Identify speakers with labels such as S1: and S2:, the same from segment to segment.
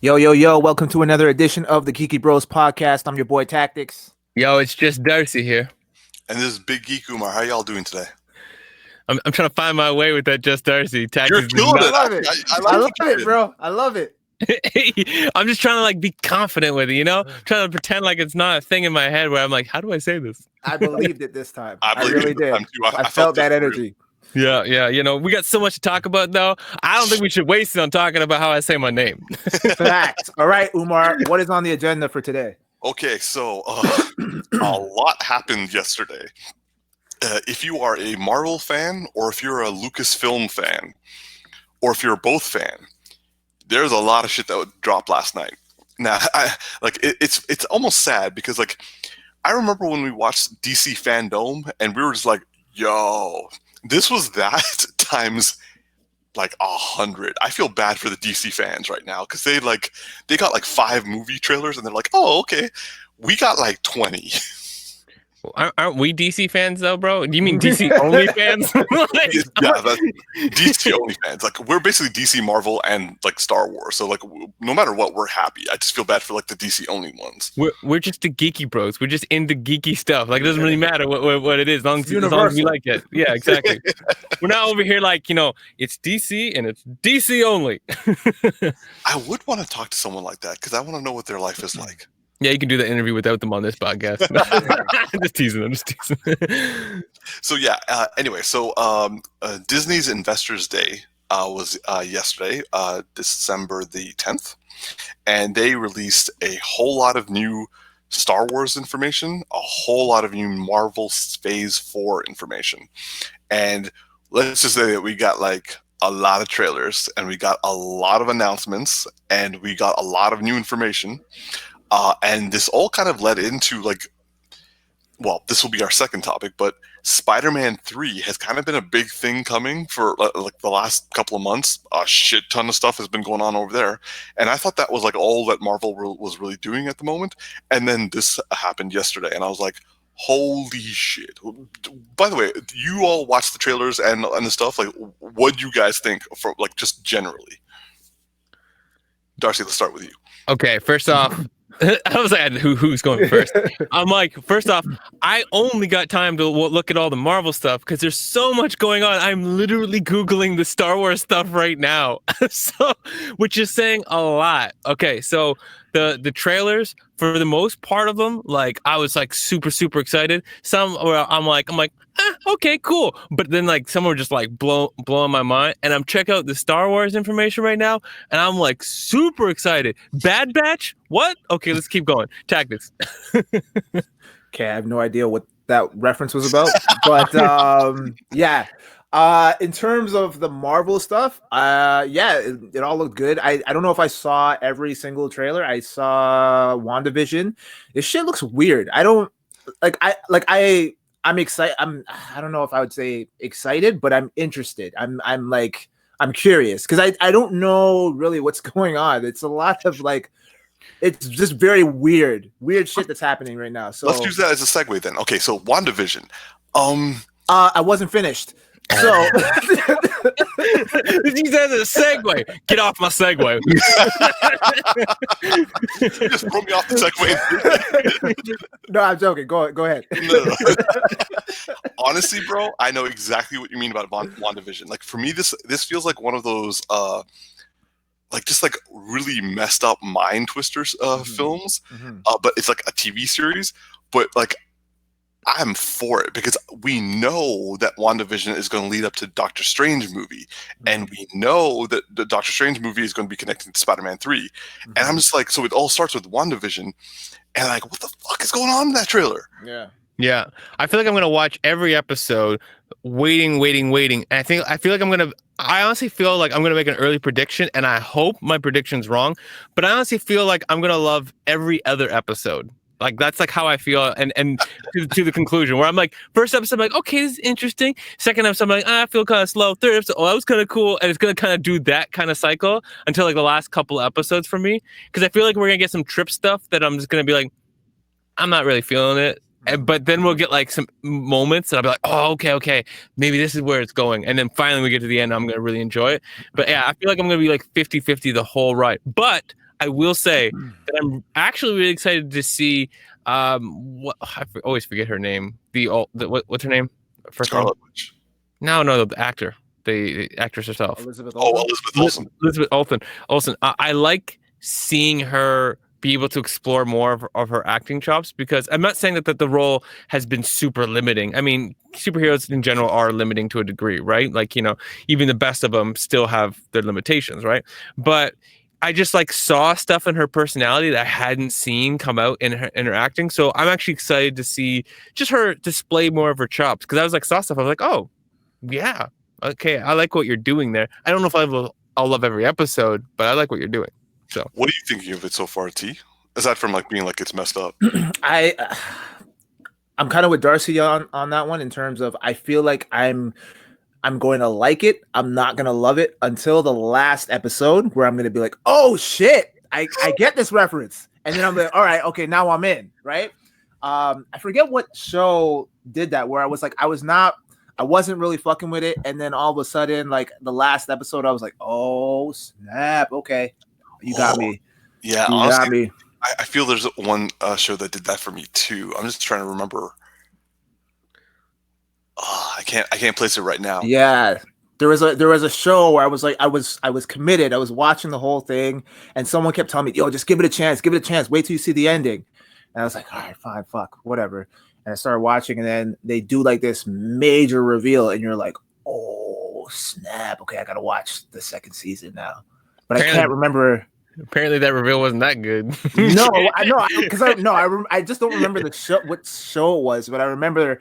S1: Yo, yo, yo, welcome to another edition of the Geeky Bros podcast. I'm your boy Tactix.
S2: Yo, it's just Darcy here.
S3: And this is Big Geek Umar. How y'all doing today?
S2: I'm trying to find my way with that just Darcy.
S3: You're killing it.
S1: I love it. I love it, bro. I love it.
S2: I'm just trying to be confident with it, you know? Trying to pretend like it's not a thing in my head where I'm like, how do I say this?
S1: I believed it this time.
S3: I
S1: really did. I felt that energy.
S2: Yeah. You know, we got so much to talk about, though. I don't think we should waste it on talking about how I say my name.
S1: Facts. All right, Umar, what is on the agenda for today?
S3: Okay, so a lot happened yesterday. If you are a Marvel fan, or if you're a Lucasfilm fan, or if you're a both fan, there's a lot of shit that would drop last night. Now, it's almost sad because I remember when we watched DC Fandom and we were just like, yo, this was that times 100. I feel bad for the DC fans right now because they got 5 movie trailers and they're like, oh, okay, we got 20.
S2: Aren't we DC fans though, bro? Do you mean DC only fans?
S3: Yeah, that's DC only fans. We're basically DC, Marvel, and Star Wars. So no matter what, we're happy. I just feel bad for the DC only ones.
S2: We're just the geeky bros. We're just into geeky stuff. It doesn't really matter what it is, as long as we like it. Yeah, exactly. We're not over here it's DC and it's DC only.
S3: I would want to talk to someone like that because I want to know what their life is like.
S2: Yeah, you can do the interview without them on this podcast. Just teasing them.
S3: So yeah. Anyway, Disney's Investors Day was yesterday, December the 10th, and they released a whole lot of new Star Wars information, a whole lot of new Marvel Phase 4 information, and let's just say that we got a lot of trailers, and we got a lot of announcements, and we got a lot of new information. And this all kind of led into this will be our second topic, but Spider-Man 3 has kind of been a big thing coming for the last couple of months. A shit ton of stuff has been going on over there. And I thought that was all that Marvel was really doing at the moment. And then this happened yesterday and I was like, holy shit. By the way, you all watched the trailers and the stuff. What do you guys think for just generally? Darcy, let's start with you.
S2: Okay, first off, I was like, who's going first? I'm like, first off, I only got time to look at all the Marvel stuff because there's so much going on. I'm literally Googling the Star Wars stuff right now, which is saying a lot. Okay, so the trailers, for the most part of them, I was super, super excited. Some where I'm like, okay, cool. But then some were just blowing my mind. And I'm checking out the Star Wars information right now, and I'm super excited. Bad Batch? What? Okay, let's keep going. Tactics.
S1: Okay, I have no idea what that reference was about, but yeah. In terms of the Marvel stuff, it all looked good. I don't know if I saw every single trailer. I saw WandaVision. This shit looks weird. I don't I'm excited. I don't know if I would say excited, but I'm interested. I'm curious because I don't know really what's going on. It's a lot of it's just very weird shit that's happening right now. So
S3: let's use that as a segue then. Okay, so WandaVision.
S1: I wasn't finished. So
S2: he says a segue. Get off my segue.
S3: Just throw me off the segue.
S1: No, I'm joking. Go ahead.
S3: No. Honestly, bro, I know exactly what you mean about WandaVision. For me, this feels like one of those really messed up mind twisters films. Mm-hmm. But it's a TV series. But I'm for it because we know that WandaVision is going to lead up to Doctor Strange movie, and we know that the Doctor Strange movie is going to be connected to Spider-Man 3. And I'm just so it all starts with WandaVision, and what the fuck is going on in that trailer?
S2: Yeah. I feel like I'm going to watch every episode, waiting. And I feel like I honestly feel like I'm going to make an early prediction, and I hope my prediction's wrong, but I honestly feel like I'm going to love every other episode. That's how I feel, and to the conclusion where I'm first episode, I'm okay, this is interesting. Second episode, I'm I feel kind of slow. Third episode, that was kind of cool, and it's gonna kind of do that kind of cycle until the last couple episodes for me, because I feel like we're gonna get some trip stuff that I'm just gonna be I'm not really feeling it. But then we'll get like some moments and I'll be like, oh, okay, maybe this is where it's going. And then finally we get to the end, I'm going to really enjoy it. But yeah, I feel like I'm going to be like 50-50 the whole ride. But I will say that I'm actually really excited to see what I always forget her name. What's her name? First
S3: Scarlet
S2: name?
S3: Witch.
S2: No, the actor. The actress herself.
S1: Elizabeth Olsen.
S3: Elizabeth Olsen.
S2: Olsen. I like seeing her be able to explore more of her acting chops, because I'm not saying that the role has been super limiting. I mean, superheroes in general are limiting to a degree, right? Like, even the best of them still have their limitations, right? But I just like saw stuff in her personality that I hadn't seen come out in her acting. So I'm actually excited to see just her display more of her chops, because I was like, saw stuff. I was like, oh, yeah, okay, I like what you're doing there. I don't know if I'll love every episode, but I like what you're doing. So,
S3: what are you thinking of it so far, T? Aside from like being like it's messed up,
S1: I'm kind of with Darcy on that one in terms of I feel like I'm going to like it. I'm not going to love it until the last episode where I'm going to be like, oh shit, I get this reference, and then I'm like, all right, okay, now I'm in, right? I forget what show did that where I was like, I wasn't really fucking with it, and then all of a sudden, like the last episode, I was like, oh snap, okay. You got me.
S3: Yeah,
S1: you
S3: honestly,
S1: got me.
S3: I feel there's one show that did that for me too. I'm just trying to remember. I can't place it right now.
S1: Yeah, there was a show where I was like, I was committed. I was watching the whole thing, and someone kept telling me, "Yo, just give it a chance. Give it a chance. Wait till you see the ending." And I was like, "All right, fine, fuck, whatever." And I started watching, and then they do like this major reveal, and you're like, "Oh snap! Okay, I gotta watch the second season now." But I can't remember.
S2: Apparently, that reveal wasn't that good.
S1: No, I just don't remember the show, what show it was. But I remember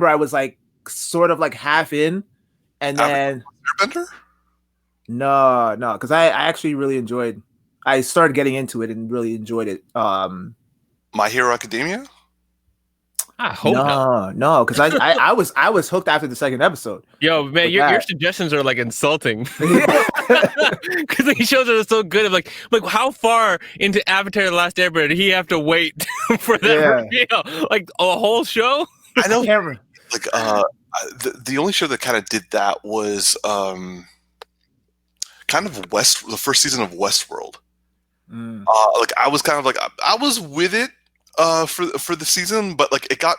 S1: I was like sort of like half in, and then no, because I actually really enjoyed. I started getting into it and really enjoyed it.
S3: My Hero Academia.
S2: I hope
S1: no, because I was hooked after the second episode.
S2: Yo, man, your suggestions are like insulting. Because these shows are so good. I'm like how far into Avatar: The Last Airbender did he have to wait for that reveal? Like a whole show?
S3: I know. Like the only show that kind of did that was kind of the first season of Westworld. Like I was kind of like I was with it for the season, but like it got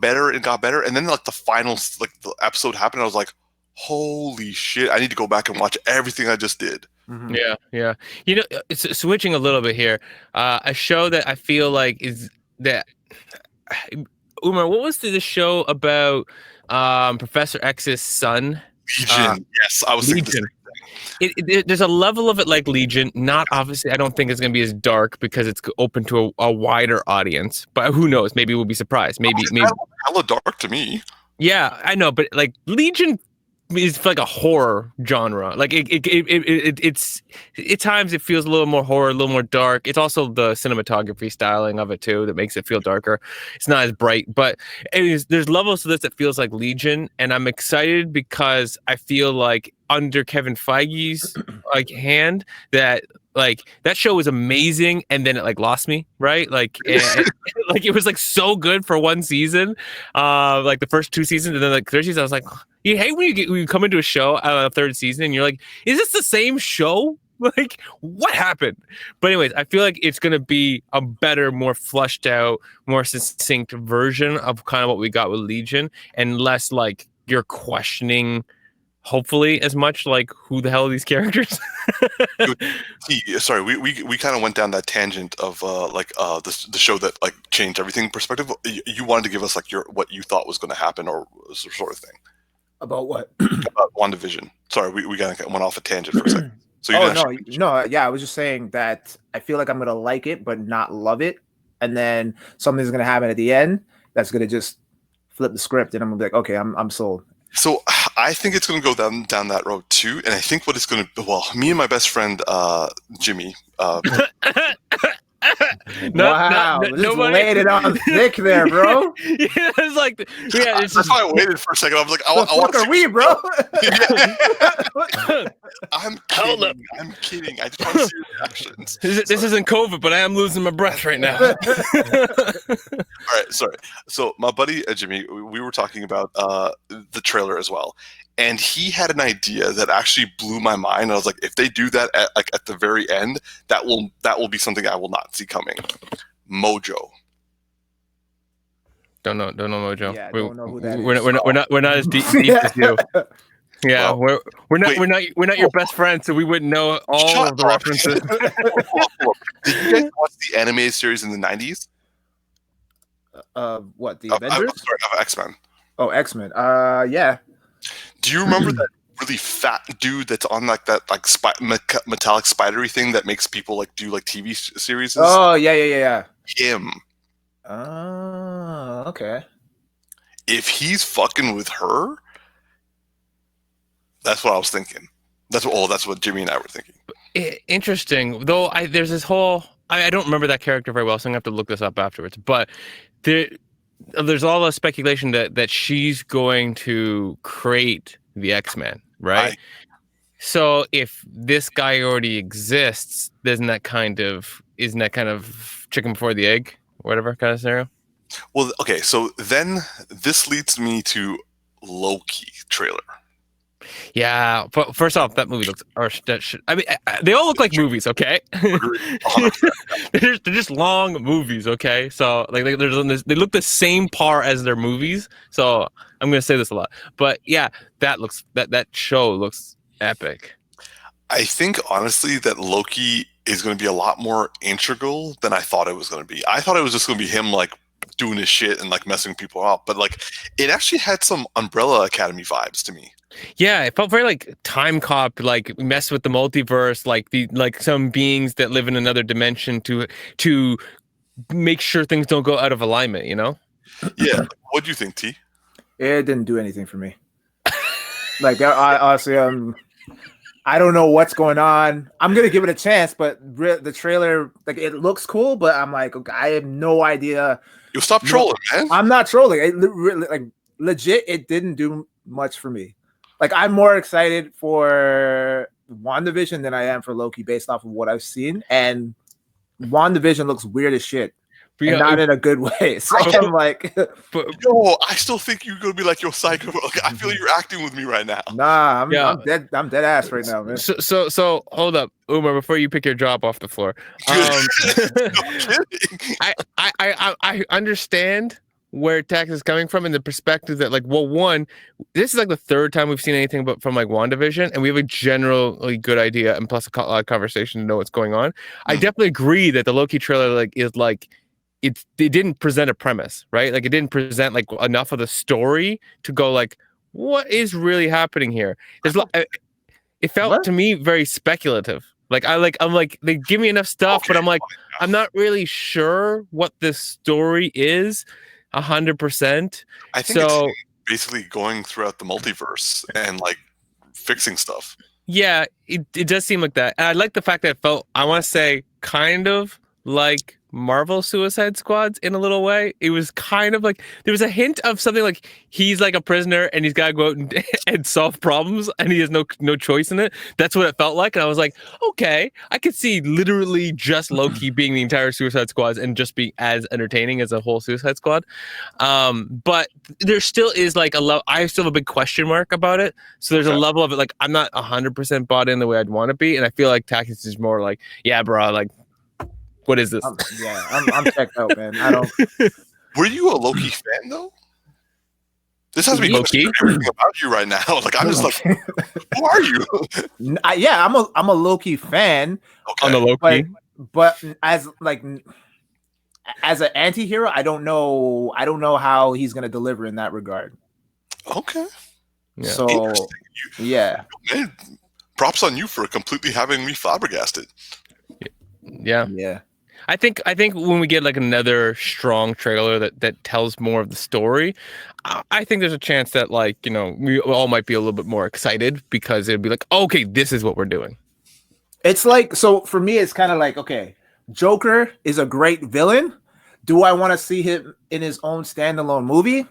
S3: better and got better, and then like the final the episode happened, and I was like, holy shit, I need to go back and watch everything I just did.
S2: Mm-hmm. Yeah. It's switching a little bit here. A show that I feel like is that Umar, what was the show about Professor X's son?
S3: Legion. Yes, I was thinking the same thing.
S2: There's a level of it like Legion. Not obviously, I don't think it's going to be as dark because it's open to a wider audience. But who knows? Maybe we'll be surprised. Maybe
S3: hella dark to me.
S2: Yeah, I know, but like Legion is like a horror genre. Like it's at times it feels a little more horror, a little more dark. It's also the cinematography styling of it too that makes it feel darker. It's not as bright, but there's levels to this that feels like Legion, and I'm excited because I feel like under Kevin Feige's like hand that show was amazing, and then it like lost me, right? Like like it was like so good for one season, like the first two seasons, and then like third season I was like, you hate when you come into a show a third season and you're like, is this the same show? Like, what happened? But anyways, I feel like it's gonna be a better, more fleshed out, more succinct version of kind of what we got with Legion, and less like you're questioning, hopefully, as much like who the hell are these characters.
S3: Sorry, we kind of went down that tangent of the show that like changed everything perspective. You wanted to give us like what you thought was going to happen or sort of thing.
S1: About what?
S3: About WandaVision. Sorry, we kind of went off a tangent for a second. So
S1: I was just saying that I feel like I'm gonna like it but not love it, and then something's gonna happen at the end that's gonna just flip the script, and I'm gonna be like, okay, I'm sold.
S3: So I think it's going to go down that road too, and I think what it's going to me and my best friend Jimmy,
S1: Wow, just
S2: nobody
S1: laid it on thick there, bro.
S2: Yeah, it's like, yeah, it's
S3: That's
S2: just.
S3: why I waited for a second. I was like, I
S1: The
S3: want
S1: fuck
S3: to
S1: are we, bro?
S3: I'm
S2: Hold up.
S3: kidding. I'm kidding. I just want to see your reactions.
S2: This isn't COVID, but I am losing my breath right now.
S3: All right, sorry. So my buddy Jimmy, we were talking about the trailer as well, and he had an idea that actually blew my mind. I was like, if they do that at the very end, that will be something I will not see coming. Mojo.
S2: Don't know Mojo.
S1: Yeah, don't know who that is.
S2: We're not as deep as you. Yeah,
S3: Well,
S2: we're not your best friends, so we wouldn't know all of the references.
S3: Did you guys watch the animated series in the 90s?
S1: What, the
S3: I'm
S1: Avengers?
S3: sorry, of X-Men.
S1: Oh, X-Men. Yeah.
S3: Do you remember that really fat dude that's on like that like metallic spidery thing that makes people like do like TV series?
S1: Oh, yeah.
S3: Him.
S1: Oh, okay.
S3: If he's fucking with her, that's what I was thinking. That's what Jimmy and I were thinking.
S2: Interesting, though. There's this whole. I don't remember that character very well, so I'm gonna have to look this up afterwards. But there's all the speculation that she's going to create the X-Men, right? So if this guy already exists, isn't that kind of chicken before the egg, or whatever kind of scenario?
S3: Well, okay, so then this leads me to Loki trailer.
S2: Yeah, but first off, that movie looks. I mean, they all look like movies, okay? they're just long movies, okay? So like they look the same par as their movies. So I'm gonna say this a lot, but yeah, that show looks epic.
S3: I think honestly that Loki is going to be a lot more integral than I thought it was going to be. I thought it was just going to be him like doing his shit and like messing people up, but like it actually had some Umbrella Academy vibes to me.
S2: Yeah, it felt very like Time Cop, like mess with the multiverse, like some beings that live in another dimension to make sure things don't go out of alignment, you know?
S3: Yeah. What do you think, T?
S1: It didn't do anything for me. Like, I honestly, I don't know what's going on. I'm gonna give it a chance, but the trailer, like, it looks cool, but I'm like, okay, I have no idea.
S3: You stop trolling, man.
S1: I'm not trolling. Like, legit, it didn't do much for me. Like, I'm more excited for WandaVision than I am for Loki based off of what I've seen. And WandaVision looks weird as shit. And not in a good way. So I'm like,
S3: no, I still think you're gonna be like, yo, psycho. I feel you're acting with me right now.
S1: Nah, I'm dead. I'm dead ass right now, man.
S2: So hold up, Umar, before you pick your drop off the floor. I understand where Tactix is coming from in the perspective that, like, well, one, this is like the third time we've seen anything but from like WandaVision, and we have a generally good idea and plus a lot of conversation to know what's going on. I definitely agree that the Loki trailer it didn't present a premise, right? Like, it didn't present like enough of the story to go like, what is really happening here? It felt to me very speculative. I'm like they give me enough stuff, but I'm like, I'm not really sure what this story is 100%.
S3: I think it's basically going throughout the multiverse and like fixing stuff.
S2: Yeah, it does seem like that. And I like the fact that it felt, I want to say, kind of like Marvel Suicide Squads in a little way. It was kind of like there was a hint of something like he's like a prisoner and he's got to go out and solve problems and he has no choice in it. That's what it felt like. And I was like, okay, I could see literally just Loki being the entire Suicide Squad and just being as entertaining as a whole Suicide Squad. But there still is like I still have a big question mark about it. So there's a level of it like I'm not 100% bought in the way I'd want to be. And I feel like Tactix is more like, yeah, bro, like, what is this?
S1: I'm checked out, man. I don't.
S3: Were you a Loki fan though? This has to be
S2: Loki
S3: everything about you right now. Like, I'm just like, who are you?
S1: Yeah, I'm a Loki fan.
S2: Okay. On the Loki,
S1: but as an anti-hero, I don't know how he's gonna deliver in that regard.
S3: Okay.
S2: Yeah.
S1: So yeah.
S3: Man, props on you for completely having me flabbergasted.
S2: Yeah. I think when we get like another strong trailer that tells more of the story, I think there's a chance that, like, you know, we all might be a little bit more excited because it'd be like, okay, this is what we're doing.
S1: It's like, so for me, it's kind of like, okay, Joker is a great villain. Do I want to see him in his own standalone movie?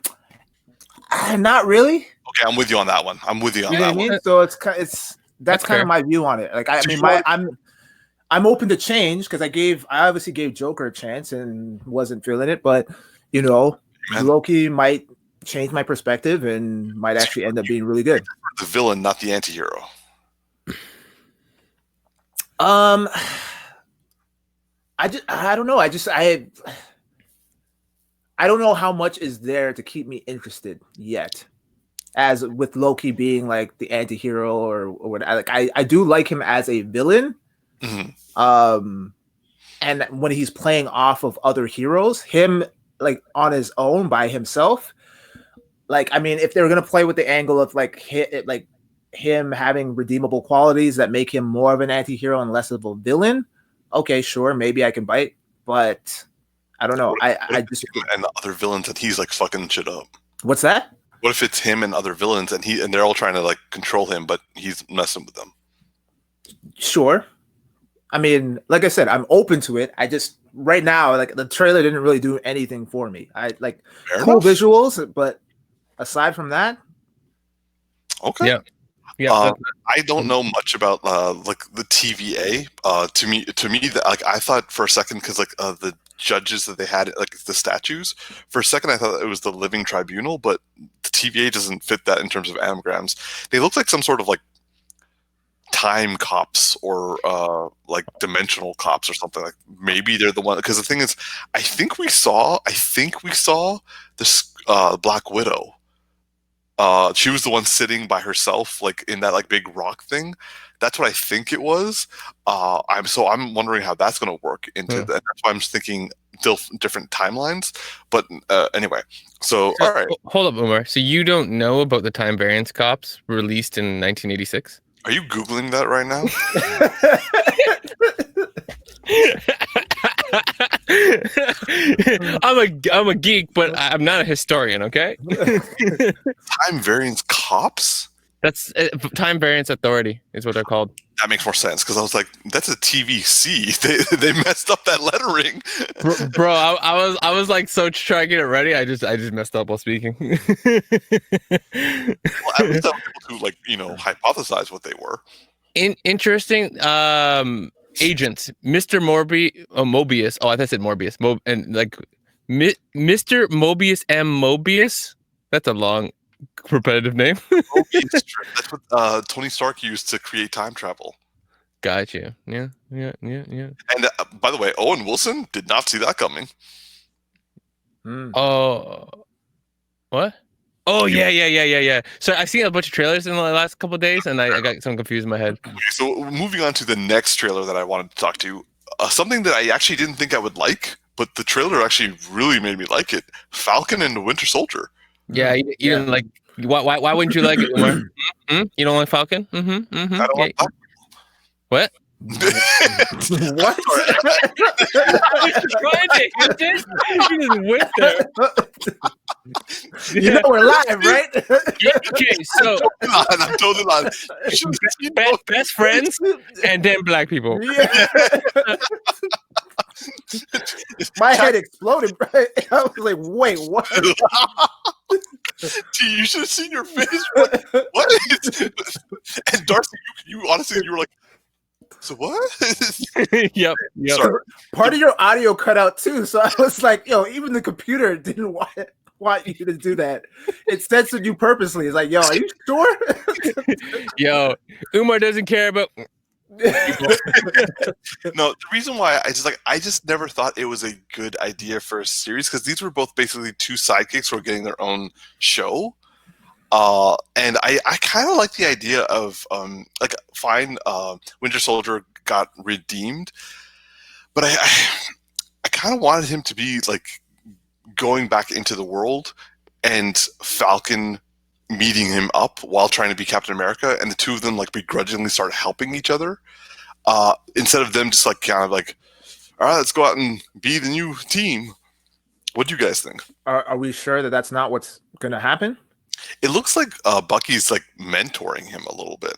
S1: Not really.
S3: Okay, I'm with you on that one. I'm with you on
S1: You know
S3: that
S1: what I
S3: one.
S1: mean? So that's kind
S2: fair.
S1: of my view on it. Like I
S3: Do
S1: mean,
S3: you want-
S1: I'm open to change because I obviously gave Joker a chance and wasn't feeling it, but you know,
S3: Man.
S1: Loki might change my perspective and might actually end up being really good.
S3: The villain, not the anti-hero.
S1: I don't know. I don't know how much is there to keep me interested yet. As with Loki being like the anti-hero or what, like I do like him as a villain.
S3: Mm-hmm.
S1: And when he's playing off of other heroes, him like on his own by himself, like I mean, if they're gonna play with the angle of like him having redeemable qualities that make him more of an anti-hero and less of a villain, okay, sure, maybe I can bite, but I don't know. I just
S3: and the other villains and he's like fucking shit up.
S1: What's that?
S3: What if it's him and other villains and they're all trying to like control him, but he's messing with them?
S1: Sure. I mean, like I said, I'm open to it. I just right now, like the trailer didn't really do anything for me. I like
S3: Fair
S1: cool
S3: enough.
S1: visuals, but aside from that,
S3: Okay.
S2: Yeah. Yeah.
S3: I don't know much about like the TVA. To me, that like I thought for a second because like the judges that they had, like the statues. For a second, I thought it was the Living Tribunal, but the TVA doesn't fit that in terms of anagrams. They look like some sort of like time cops or like dimensional cops or something. Like maybe they're the one. Because the thing is, I think we saw this Black Widow. She was the one sitting by herself, like in that like big rock thing. That's what I think it was. I'm wondering how that's going to work into that. That's why I'm thinking different timelines. But anyway, so all right.
S2: Hold up, Umar. So you don't know about the Time Variance Cops released in 1986?
S3: Are you Googling that right now?
S2: I'm a geek, but I'm not a historian. Okay.
S3: Time Variance Cops?
S2: That's Time Variance Authority is what they're called.
S3: That makes more sense because I was like, that's a TVC. They messed up that lettering.
S2: Bro, I was like so trying to get it ready. I just messed up while speaking.
S3: Well, at least I was able to like hypothesize what they were.
S2: Interesting. Agents, Mr. Mobius. Oh, I thought I said Morbius. And like Mr. Mobius M. Mobius. That's a long, repetitive name.
S3: Mobius strip. That's what Tony Stark used to create time travel.
S2: Gotcha. Yeah.
S3: And by the way, Owen Wilson did not see that coming.
S2: Oh, what? Oh yeah. So I've seen a bunch of trailers in the last couple of days, and I got some confused in my head.
S3: Okay, so moving on to the next trailer that I wanted to talk to, something that I actually didn't think I would like, but the trailer actually really made me like it. Falcon and the Winter Soldier.
S2: Yeah, you didn't like. Why wouldn't you like it, Umar? You don't like Falcon?
S3: I don't like Falcon.
S2: What?
S1: What?
S2: You just went there.
S1: You know we're live, right?
S2: Okay, so
S3: I'm totally lying.
S2: best friends and then black people.
S1: Yeah. My head exploded. Right? I was like, "Wait, what?"
S3: Gee, you should have seen your face. What? And Darcy, you honestly, you were like, so what?
S2: Yep.
S3: Sorry.
S1: Part of your audio cut out too, so I was like, "Yo, even the computer didn't want you to do that. It censored you purposely." It's like, "Yo, are you sure?"
S2: Yo, Umar doesn't care about.
S3: No, the reason why I just never thought it was a good idea for a series because these were both basically two sidekicks who were getting their own show. And I kind of like the idea of Winter Soldier got redeemed, but I kind of wanted him to be like going back into the world and Falcon meeting him up while trying to be Captain America, and the two of them like begrudgingly start helping each other instead of them just like kind of like, all right, let's go out and be the new team. What do you guys think?
S1: Are we sure that that's not what's gonna happen?
S3: It looks like Bucky's like mentoring him a little bit.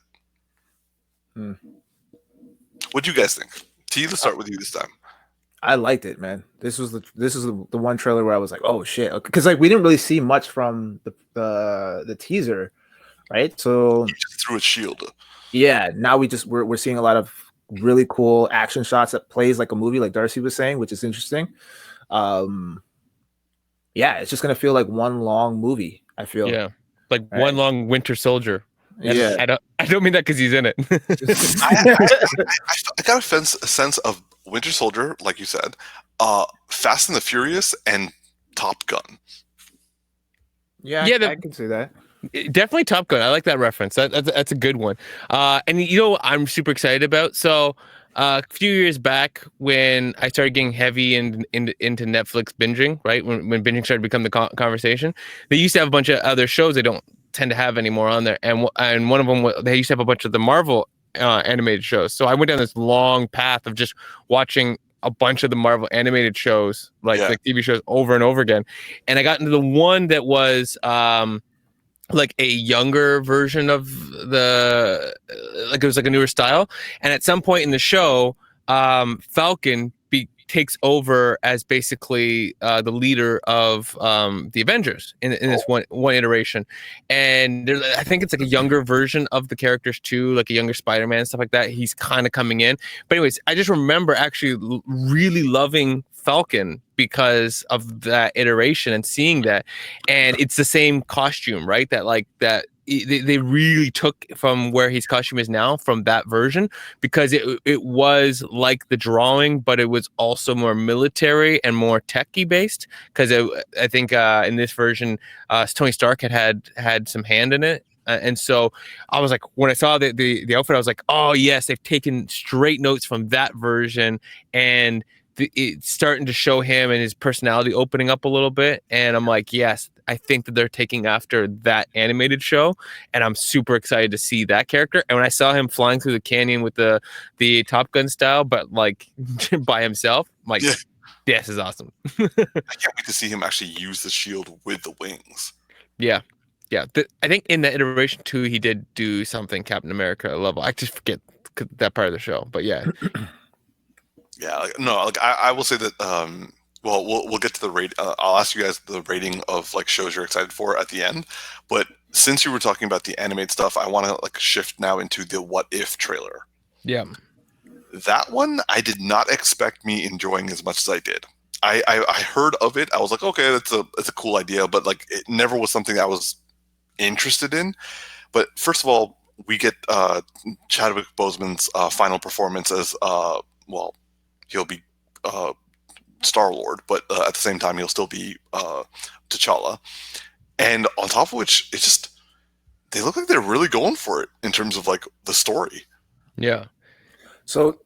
S3: What do you guys think? T, let's start with you this time.
S1: I liked it, man. This is the one trailer where I was like, oh shit, because like we didn't really see much from the teaser, right? So
S3: He just threw a shield.
S1: yeah, now we're seeing a lot of really cool action shots that plays like a movie, like Darcy was saying, which is interesting. Um, yeah, it's just gonna feel like one long movie. I feel.
S2: Yeah, like
S1: Right.
S2: one long Winter Soldier. And
S1: Yeah.
S2: I don't mean that because he's in it.
S3: I got a sense of Winter Soldier, like you said, Fast and the Furious, and Top Gun.
S1: Yeah,
S2: Yeah,
S1: I can see that.
S2: definitely Top Gun. I like that reference. That's a good one. And you know what I'm super excited about? So a few years back when I started getting heavy into Netflix binging, right? When binging started to become the conversation, they used to have a bunch of other shows they don't tend to have anymore on there. And one of them, they used to have a bunch of the Marvel animated shows. So I went down this long path of just watching a bunch of the Marvel animated shows, like TV shows over and over again. And I got into the one that was like a younger version of the like it was like a newer style, and at some point in the show Falcon takes over as basically the leader of the Avengers in this one iteration, and I think it's like a younger version of the characters too, like a younger Spider-Man and stuff like that. He's kind of coming in, but anyways, I just remember actually really loving Falcon because of that iteration and seeing that, and it's the same costume, right? They really took from where his costume is now from that version, because it was like the drawing, but it was also more military and more techie based. Because I think in this version, Tony Stark had some hand in it. And so I was like, when I saw the outfit, I was like, oh yes, they've taken straight notes from that version, and it's starting to show him and his personality opening up a little bit. And I'm like, yes, I think that they're taking after that animated show, and I'm super excited to see that character. And when I saw him flying through the canyon with the Top Gun style, but like by himself, I'm like, this is awesome.
S3: I can't wait to see him actually use the shield with the wings.
S2: Yeah. I think in the iteration 2, he did do something Captain America level. I just forget that part of the show, but yeah.
S3: Yeah, I will say that. Well, we'll get to the rate. I'll ask you guys the rating of like shows you're excited for at the end. But since you were talking about the animated stuff, I want to like shift now into the What If trailer.
S2: Yeah,
S3: that one I did not expect me enjoying as much as I did. I heard of it. I was like, okay, that's a cool idea, but like it never was something I was interested in. But first of all, we get Chadwick Boseman's final performance as well. He'll be Star-Lord, but at the same time, he'll still be T'Challa. And on top of which, it's just, they look like they're really going for it in terms of like the story.
S2: Yeah.
S1: So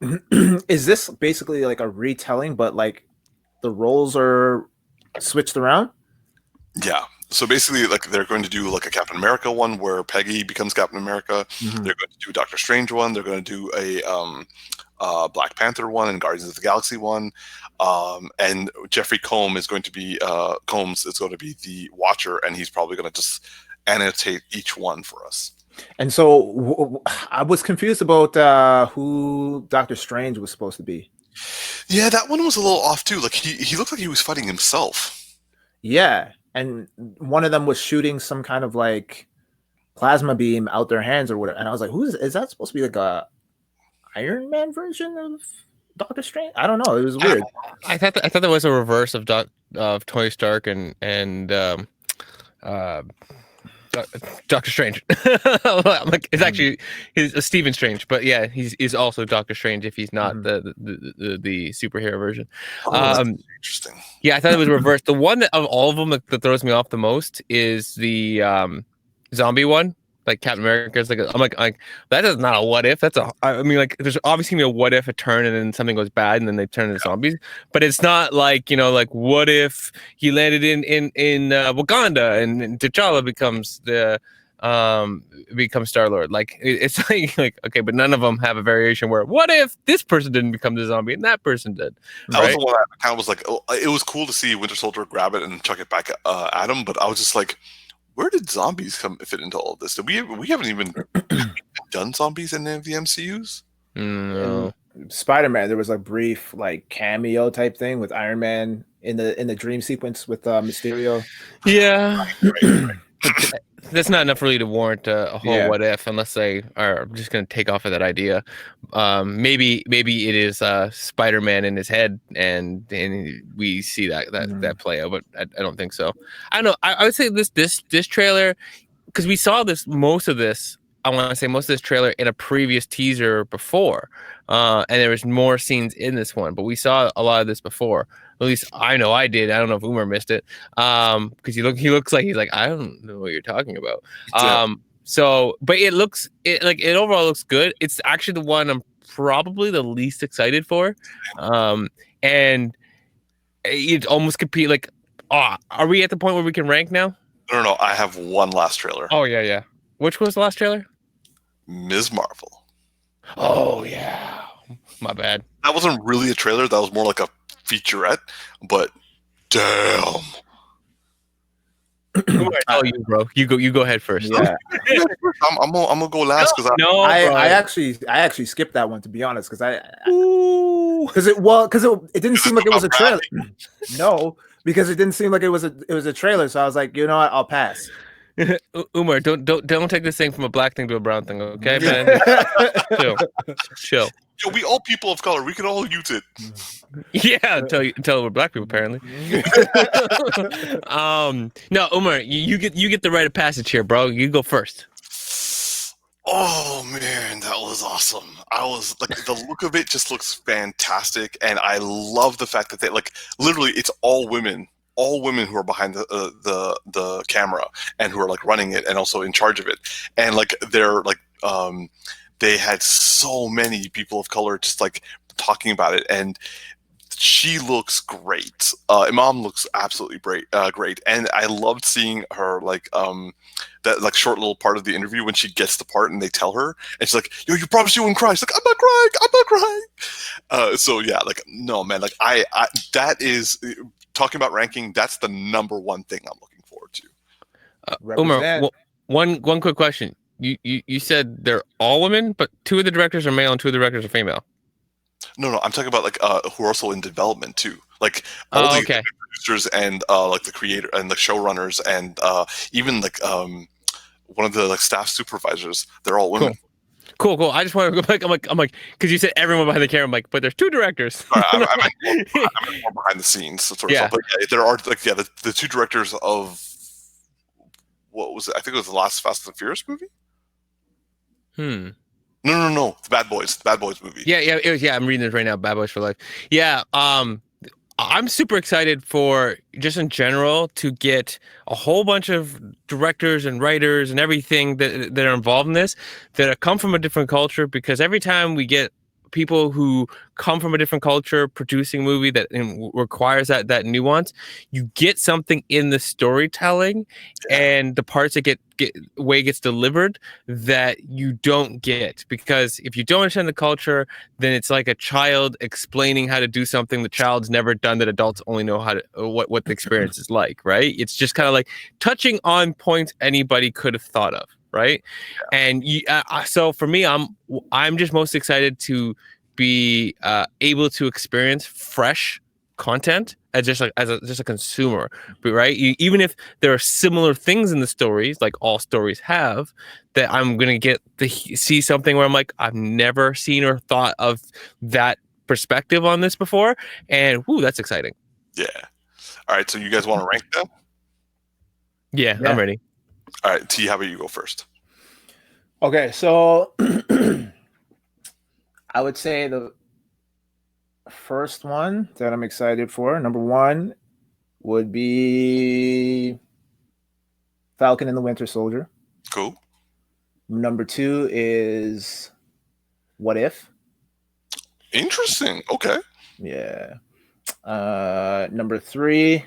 S1: is this basically like a retelling, but like the roles are switched around?
S3: Yeah. So basically, like they're going to do like a Captain America one where Peggy becomes Captain America.
S1: Mm-hmm.
S3: They're going to do a Doctor Strange one. They're going to do a Black Panther one and Guardians of the Galaxy one. And Jeffrey Combs is going to be the Watcher, and he's probably going to just annotate each one for us.
S1: And so I was confused about who Doctor Strange was supposed to be.
S3: Yeah, that one was a little off too. Like he looked like he was fighting himself.
S1: Yeah, and one of them was shooting some kind of like plasma beam out their hands or whatever. And I was like, is that supposed to be like a Iron Man version of Doctor Strange? I don't know. It was weird.
S2: I thought that was a reverse of Tony Stark and Doctor Strange. Like it's actually Stephen Strange, but yeah, he's also Doctor Strange if he's not the superhero version.
S3: Interesting.
S2: Yeah, I thought it was reversed. The one of all of them that throws me off the most is the zombie one. Like Captain America is like I'm like that is not a what if. I mean like there's obviously gonna be a what if a turn and then something goes bad and then they turn into zombies. But it's not like like what if he landed in Wakanda and T'Challa becomes Star-Lord. Like it's like okay, but none of them have a variation where what if this person didn't become the zombie and that person did.
S3: That was the one that kind of was like it was cool to see Winter Soldier grab it and chuck it back at him, but I was just like, where did zombies fit into all of this? We haven't even done zombies in any of the MCUs.
S2: No.
S1: Spider-Man, there was a brief like cameo type thing with Iron Man in the dream sequence with Mysterio.
S2: Yeah. But that's not enough really to warrant a whole
S1: Yeah.
S2: what if, unless they are just going to take off of that idea. Maybe it is Spider-Man in his head, and we see that play out, but I don't think so. I don't know. I would say this trailer, because we saw most of this trailer in a previous teaser before, and there was more scenes in this one, but we saw a lot of this before. At least I know I did. I don't know if Umar missed it, because he looks like he's like, I don't know what you're talking about. So, but it overall looks good. It's actually the one I'm probably the least excited for, and it almost compete like. Oh, are we at the point where we can rank now?
S3: No. I have one last trailer.
S2: Oh yeah. Which was the last trailer?
S3: Ms. Marvel.
S2: Oh yeah, my bad.
S3: That wasn't really a trailer. That was more like a featurette. But damn.
S2: Oh, you bro. You go ahead first.
S1: Yeah.
S3: I'm gonna go last because
S1: I actually skipped that one, to be honest, because it didn't seem like it was a trailer. No, because it didn't seem like it was a trailer. So I was like, you know what, I'll pass.
S2: Umar, don't take this thing from a black thing to a brown thing, okay, man? Chill.
S3: Yo, we all people of color. We can all use it.
S2: Yeah, until we're black people, apparently. No, Umar, you get the rite of passage here, bro. You go first.
S3: Oh man, that was awesome. I was like, the look of it just looks fantastic, and I love the fact that they literally it's all women who are behind the camera and who are like running it and also in charge of it, and like they're like they had so many people of color just like talking about it, and she looks great. Imam looks absolutely great, and I loved seeing her that like short little part of the interview when she gets the part and they tell her, and she's like, "Yo, you promised you wouldn't cry." She's like, "I'm not crying." So yeah, like no man, like I that is talking about ranking. That's the number one thing I'm looking forward to.
S2: Umar, one quick question. You said they're all women, but two of the directors are male and two of the directors are female.
S3: No, I'm talking about like who are also in development too, like all the producers and like the creator and the showrunners and even like one of the like staff supervisors. They're all women.
S2: Cool. I just want to go back. I'm like, because you said everyone behind the camera. I'm like, but there's two directors.
S3: I meant more behind the scenes. Sort of stuff. But yeah, there are like the two directors of what was it? I think it was the last Fast and Furious movie. No. The Bad Boys movie.
S2: Yeah. I'm reading this right now. Bad Boys for Life. Yeah. I'm super excited for just in general to get a whole bunch of directors and writers and everything that are involved in this that come from a different culture, because every time we get people who come from a different culture producing a movie that requires that nuance, you get something in the storytelling and the parts that gets delivered that you don't get, because if you don't understand the culture, then it's like a child explaining how to do something the child's never done that adults only know how to what the experience is like, right? It's just kind of like touching on points anybody could have thought of, right? And so for me, I'm just most excited to be able to experience fresh content as just a consumer, but right, even if there are similar things in the stories, like all stories have, that I'm gonna get to see something where I'm like, I've never seen or thought of that perspective on this before, and that's exciting.
S3: Yeah. All right, so you guys want to rank them?
S2: Yeah, I'm ready.
S3: All right, T, how about you go first?
S1: Okay, so I would say the first one that I'm excited for, number one, would be Falcon and the Winter Soldier.
S3: Cool.
S1: Number two is What If.
S3: Interesting. Okay.
S1: Yeah. Number three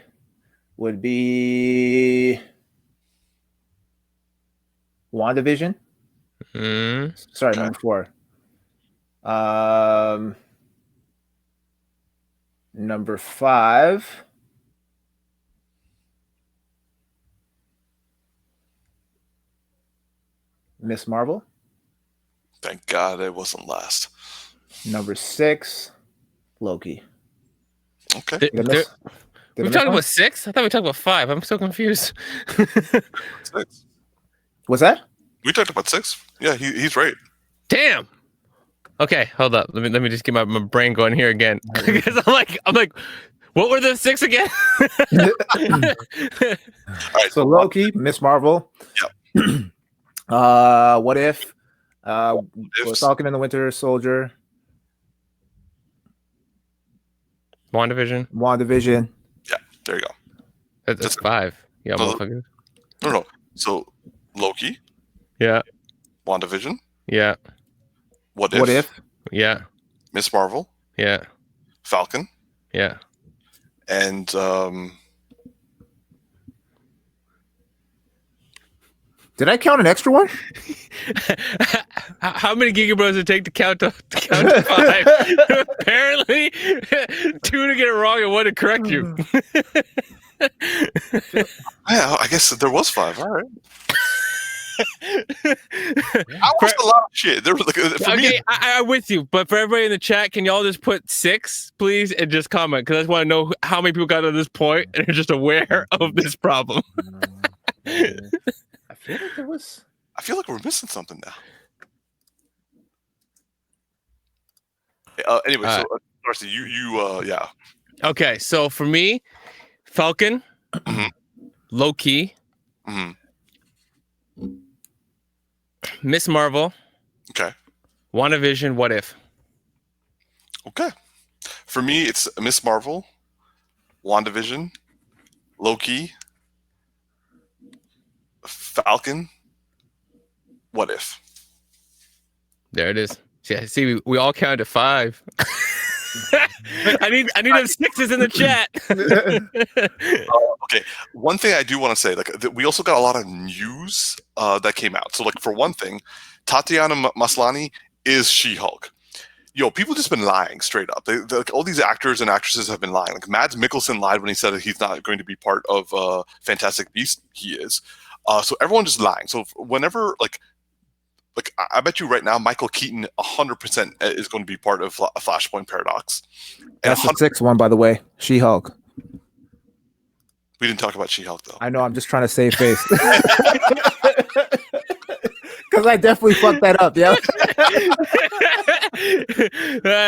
S1: would be WandaVision. Sorry, number four. Number five. Miss Marvel.
S3: Thank God it wasn't last.
S1: Number 6, Loki.
S3: Okay.
S1: Did I miss- did I
S2: We
S1: miss
S2: talked
S1: one?
S2: about 6? I thought we talked about 5. I'm so confused.
S3: 6.
S1: What's that?
S3: We talked about 6. Yeah, he's right.
S2: Damn. Okay, hold up. Let me just get my brain going here again. Because I'm like, what were the 6 again?
S3: All right.
S1: So Loki, Miss Marvel.
S3: Yep.
S1: What if?
S3: Ifs.
S1: Falcon and the Winter Soldier. WandaVision.
S3: Yeah, there you go.
S2: That's 5. Yeah,
S3: No,
S2: motherfucker.
S3: No. So Loki,
S2: Yeah.
S3: WandaVision,
S2: Yeah.
S3: What
S1: What
S3: If,
S1: if?
S2: Yeah.
S3: Miss Marvel,
S2: Yeah.
S3: Falcon,
S2: Yeah.
S3: and
S1: Did I count an extra one?
S2: How many Geeky Bros it take to count to 5? Apparently, 2 to get it wrong and 1 to correct you.
S3: yeah, I guess there was 5. All right. I watched a lot of shit. There was like for
S2: Okay,
S3: me.
S2: I'm with you, but for everybody in the chat, can y'all just put 6, please, and just comment? Because I just want to know how many people got to this point and are just aware of this problem.
S1: I feel like there was.
S3: I feel like we're missing something now. Anyway, so Darcy, yeah.
S2: Okay, so for me, Falcon,
S3: Mhm.
S2: Loki,
S3: Mhm.
S2: Miss Marvel,
S3: Okay.
S2: WandaVision, What If?
S3: Okay. For me, it's Miss Marvel, WandaVision, Loki, Falcon, What If.
S2: There it is. See, we all counted to 5. I need them 6s in the chat.
S3: Okay. One thing I do want to say, we also got a lot of news that came out. So, for one thing, Tatiana Maslany is She-Hulk. Yo, people just been lying straight up. All these actors and actresses have been lying. Like Mads Mikkelsen lied when he said that he's not going to be part of Fantastic Beasts. He is. So everyone's just lying. So whenever I bet you right now, Michael Keaton 100% is going to be part of Flashpoint Paradox.
S1: That's the 6th one, by the way. She-Hulk.
S3: We didn't talk about She-Hulk though.
S1: I know. I'm just trying to save face. Because I definitely fucked that up. Yeah.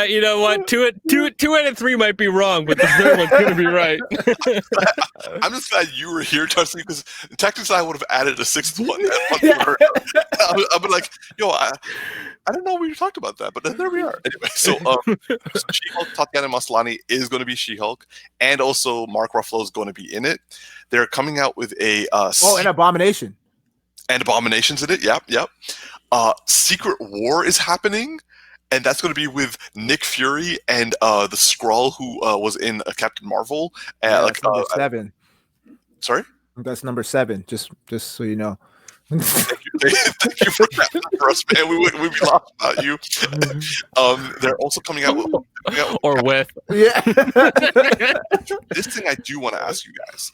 S2: You know what? 2 out of 3 might be wrong, but the 3rd one's gonna be right.
S3: I'm just glad you were here, Darcy, because Tactix and I would have added a 6th one. I've been like, yo, I don't know we talked about that, but there we are. Anyway, so She-Hulk, Tatiana Maslany is going to be She-Hulk, and also Mark Ruffalo is going to be in it. They're coming out with a
S1: and Abomination.
S3: And Abomination's in it. Yep. Secret War is happening, and that's going to be with Nick Fury and the Skrull who was in Captain Marvel.
S1: That's number 7.
S3: Sorry?
S1: That's number 7, just so you know.
S3: Thank you for that for us, man. We'd be lost without you. They're also coming out with
S1: Yeah.
S3: This thing I do want to ask you guys.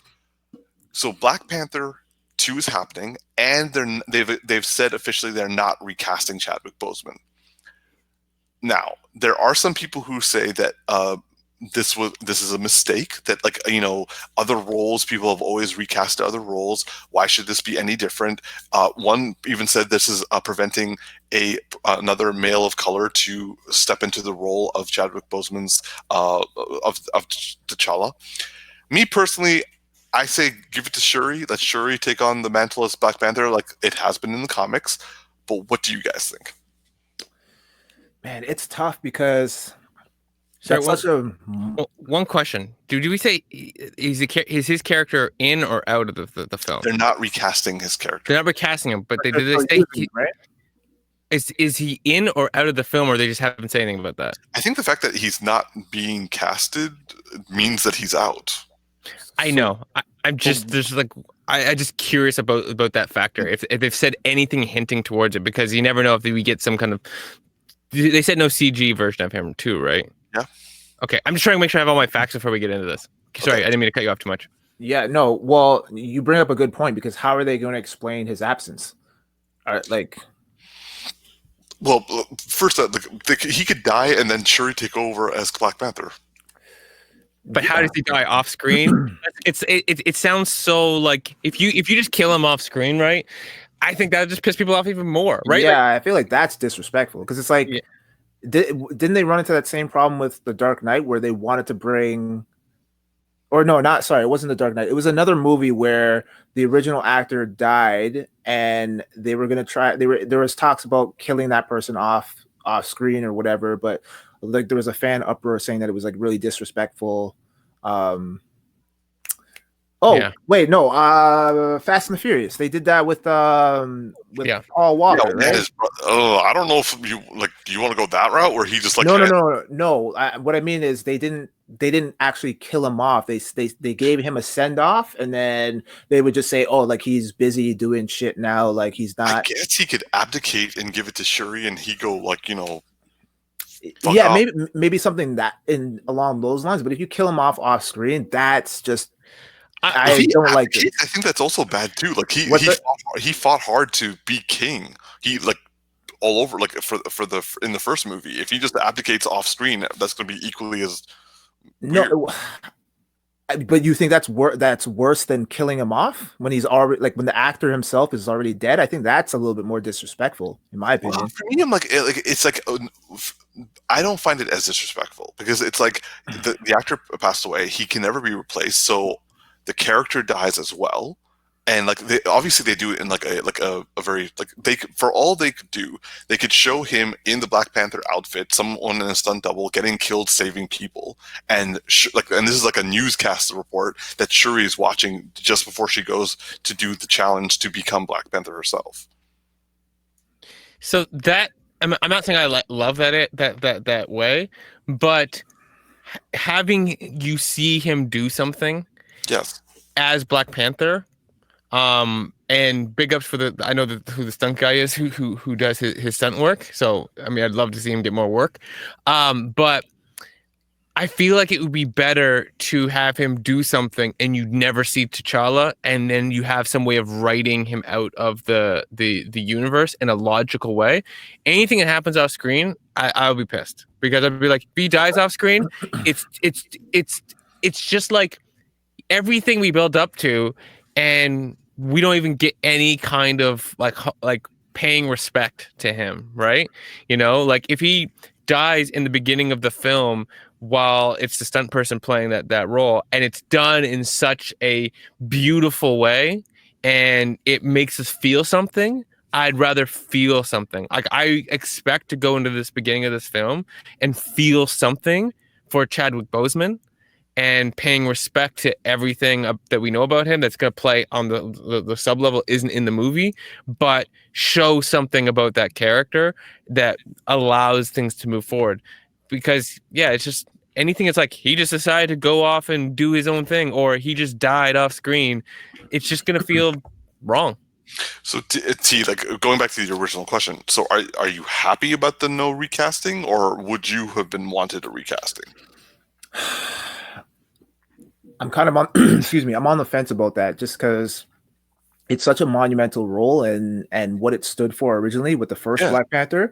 S3: So Black Panther 2 is happening, and they've said officially they're not recasting Chadwick Boseman. Now, there are some people who say that this is a mistake, that other roles, people have always recast other roles. Why should this be any different? One even said this is preventing another male of color to step into the role of Chadwick Boseman's of T'Challa. Me personally, I say give it to Shuri. Let Shuri take on the mantle as Black Panther like it has been in the comics. But what do you guys think?
S1: Man, it's tough because
S2: one question. Do we say is his character in or out of the film?
S3: They're not recasting his character.
S2: They're not recasting him, but did they say
S1: right?
S2: Is he in or out of the film, or they just haven't said anything about that?
S3: I think the fact that he's not being casted means that he's out.
S2: I know. I'm just I just curious about that factor. If they've said anything hinting towards it, because you never know if we get some kind of. They said no CG version of him too, right?
S3: Yeah.
S2: Okay, I'm just trying to make sure I have all my facts before we get into this. Sorry,
S3: Okay.
S2: I didn't mean to cut you off too much.
S1: Yeah, no. Well, you bring up a good point, because how are they going to explain his absence?
S3: Well, first, he could die and then Shuri take over as Black Panther.
S2: But how does he die off screen? It sounds so like if you just kill him off screen, right? I think that would just piss people off even more, right?
S1: Yeah, I feel like that's disrespectful because it's like, didn't they run into that same problem with The Dark Knight where they wanted to bring, or no, not sorry, it wasn't The Dark Knight. It was another movie where the original actor died and they were gonna try. There was talks about killing that person off screen or whatever, but like there was a fan uproar saying that it was like really disrespectful. Wait, no, Fast and the Furious. They did that with Paul Walker. Right?
S3: I don't know if you like. Do you want to go that route where he just like?
S1: No. What I mean is they didn't actually kill him off. They gave him a send off, and then they would just say, "Oh, like he's busy doing shit now. Like he's not."
S3: I guess he could abdicate and give it to Shuri, and he go like
S1: Yeah, maybe something that along those lines. But if you kill him off screen, that's just. I don't like it.
S3: I think that's also bad too. Like he fought hard to be king. He like all over like in the first movie. If he just abdicates off screen, that's going to be equally as weird.
S1: No. But you think that's worse than killing him off when he's already like when the actor himself is already dead? I think that's a little bit more disrespectful, in my opinion.
S3: Well, for me, I'm like it's like I don't find it as disrespectful because it's like the actor passed away. He can never be replaced. So. The character dies as well, and like they do it in like a very like for all they could do, they could show him in the Black Panther outfit, someone in a stunt double getting killed, saving people, and this is like a newscast report that Shuri is watching just before she goes to do the challenge to become Black Panther herself.
S2: So that I'm not saying I love that way, but having you see him do something.
S3: Yes.
S2: As Black Panther, and big ups for I know who the stunt guy is who does his stunt work. So I mean, I'd love to see him get more work. But I feel like it would be better to have him do something and you never see T'Challa, and then you have some way of writing him out of the universe in a logical way. Anything that happens off screen, I'll be pissed because I'd be like, if he dies off screen, it's just like. Everything we build up to, and we don't even get any kind of like paying respect to him, right? You know, like if he dies in the beginning of the film while it's the stunt person playing that role, and it's done in such a beautiful way, and it makes us feel something. I'd rather feel something. Like I expect to go into this beginning of this film and feel something for Chadwick Boseman. And paying respect to everything that we know about him that's going to play on the sub level isn't in the movie, but show something about that character that allows things to move forward. Because, yeah, it's just anything that's like he just decided to go off and do his own thing or he just died off screen, it's just going to feel wrong.
S3: So, T, like going back to the original question, so are you happy about the no recasting or would you have been wanted a recasting?
S1: I'm kind of on, I'm on the fence about that just because it's such a monumental role and what it stood for originally with the first Black Panther.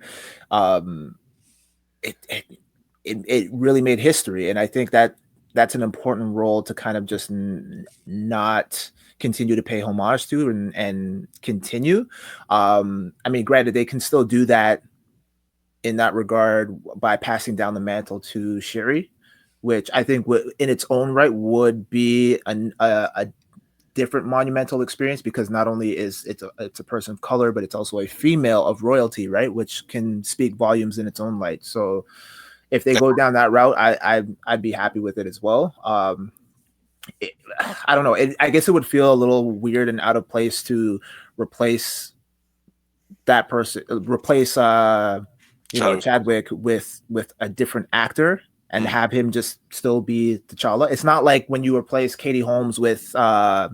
S1: It really made history. And I think that's an important role to kind of just not continue to pay homage to and continue. I mean, granted, they can still do that in that regard by passing down the mantle to Shuri, which I think in its own right would be a different monumental experience because not only is it's a person of color, but it's also a female of royalty, right? Which can speak volumes in its own right. So if they go down that route, I'd be happy with it as well. I don't know. I guess it would feel a little weird and out of place to replace that person, Chadwick with a different actor. And have him just still be T'Challa. It's not like when you replace Katie Holmes with Maggie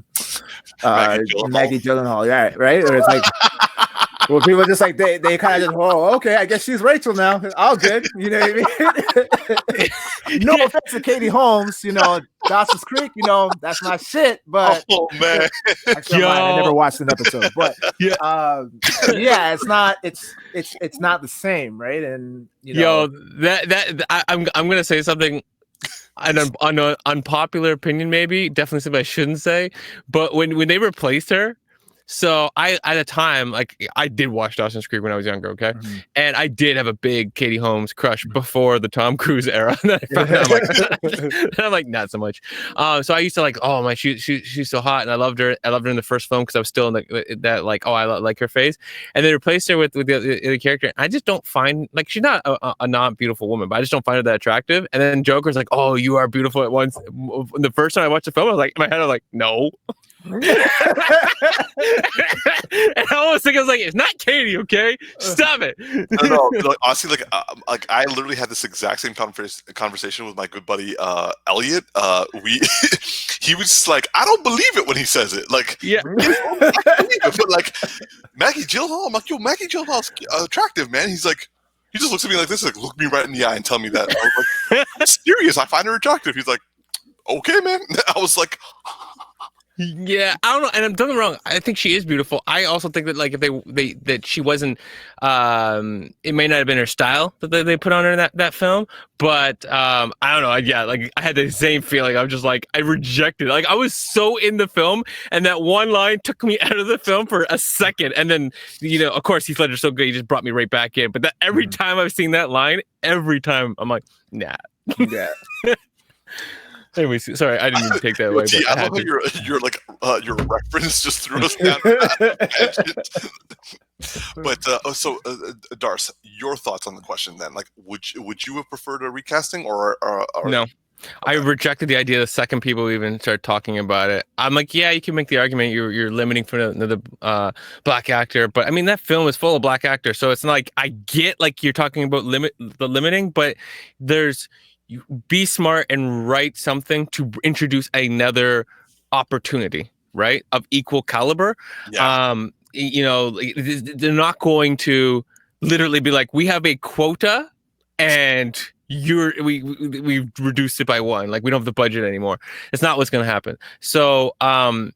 S1: Gyllenhaal, right? Or it's like, well, people just like they kind of just, oh, okay, I guess she's Rachel now. All good, you know what I mean? No offense to Katie Holmes, Dawson's Creek, that's my shit. But
S3: Oh man,
S1: actually, I never watched an episode. But yeah, it's not the same, right? And
S2: I'm gonna say something. An unpopular opinion, maybe definitely something I shouldn't say. But when they replaced her, so I at a time I did watch Dawson's Creek when I was younger, okay, and I did have a big Katie Holmes crush before the Tom Cruise era. And then I found out, I'm like not so much. So I used to oh my she's so hot, and I loved her. I loved her in the first film because I was still in that I like her phase, and they replaced her with the other character. I just don't find she's not a not beautiful woman, but I just don't find her that attractive. And then Joker's like, oh, you are beautiful at once. The first time I watched the film, I was like in my head, I was like, no. And I was thinking, it's not Katie, okay? Stop it.
S3: No, honestly, I literally had this exact same conversation with my good buddy Elliot. He was just like, I don't believe it when he says it. I believe it, but Maggie Gyllenhaal, I'm like, yo, Maggie Gyllenhaal's attractive, man. He just looks at me like this, look me right in the eye and tell me that. I was like, I'm serious, I find her attractive. He's like, okay, man. I was like,
S2: yeah, I don't know, and I'm don't get me wrong. I think she is beautiful. I also think that if that she wasn't, it may not have been her style that they put on her in that film. But I don't know. I had the same feeling. I'm just I rejected it. I was so in the film, and that one line took me out of the film for a second, and then of course Heath Ledger's so good, he just brought me right back in. But that every time I've seen that line, every time I'm like, nah.
S1: Yeah.
S2: Anyways, sorry, I didn't mean to take that away.
S3: But I love how your reference just threw us down. But Darce, your thoughts on the question then? Would you have preferred a recasting or
S2: no?
S3: Okay.
S2: I rejected the idea the second people even started talking about it. I'm like, yeah, you can make the argument you're limiting for another black actor, but I mean that film is full of black actors, so it's not I get you're talking about limiting, but there's. You be smart and write something to introduce another opportunity, right? Of equal caliber.
S3: Yeah.
S2: They're not going to literally be like, we have a quota and we've reduced it by one. We don't have the budget anymore. It's not what's going to happen. So I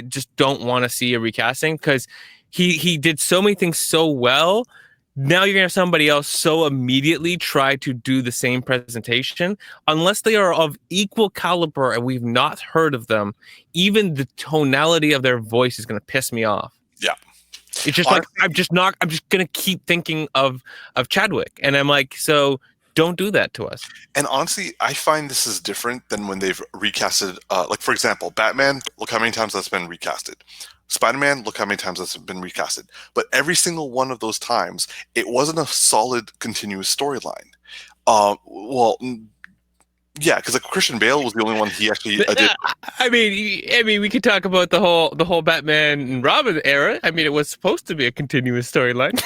S2: just don't want to see a recasting because he did so many things so well. Now you're going to have somebody else so immediately try to do the same presentation. Unless they are of equal caliber and we've not heard of them, even the tonality of their voice is going to piss me off.
S3: Yeah.
S2: It's just I'm just going to keep thinking of Chadwick. And I'm like, so don't do that to us.
S3: And honestly, I find this is different than when they've recasted, for example, Batman, look how many times that's been recasted. Spider-Man, look how many times that's been recasted. But every single one of those times, it wasn't a solid, continuous storyline. Yeah, because Christian Bale was the only one he actually did.
S2: I mean, we could talk about the whole Batman and Robin era. I mean, it was supposed to be a continuous storyline.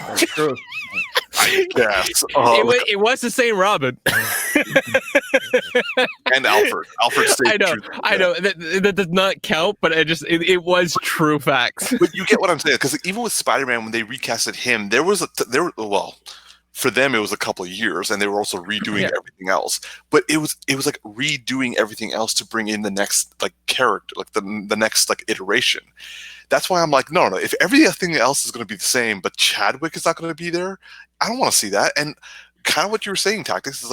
S1: That's true.
S3: Yes.
S2: It was the same Robin.
S3: And Alfred. Alfred stayed true.
S2: I know. That does not count, but it was true facts.
S3: But you get what I'm saying, because even with Spider-Man, when they recasted him, for them it was a couple of years, and they were also redoing everything else. But it was redoing everything else to bring in the next character, the next iteration. That's why I'm like, no. If everything else is going to be the same, but Chadwick is not going to be there, I don't want to see that. And kind of what you were saying, Tactix, is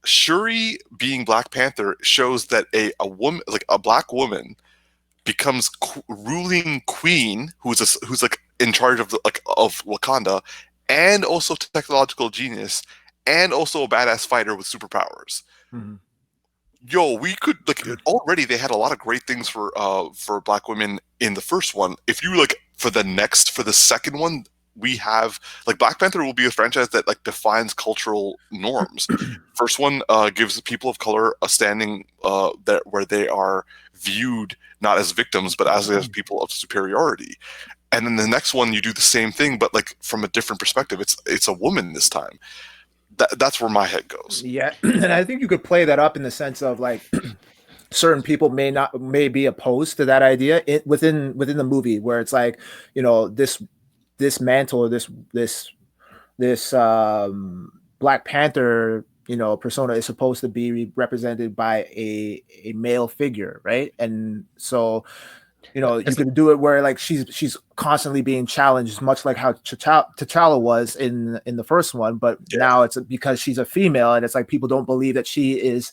S3: Shuri being Black Panther shows that a woman, a black woman, becomes ruling queen, who's in charge of of Wakanda, and also technological genius, and also a badass fighter with superpowers.
S1: Mm-hmm.
S3: Yo, we could already they had a lot of great things for black women in the first one. If you for the second one, we have Black Panther will be a franchise that defines cultural norms. First one gives people of color a standing where they are viewed not as victims but as people of superiority. And then the next one you do the same thing, but from a different perspective. It's a woman this time. That's where my head goes. Yeah,
S1: and I think you could play that up in the sense of certain people may be opposed to that idea within the movie, where it's this mantle, or this Black Panther, persona is supposed to be represented by a male figure, right? And so you can do it where like she's constantly being challenged, much like how T'Challa was in the first one, but now it's because she's a female, and it's like people don't believe that she is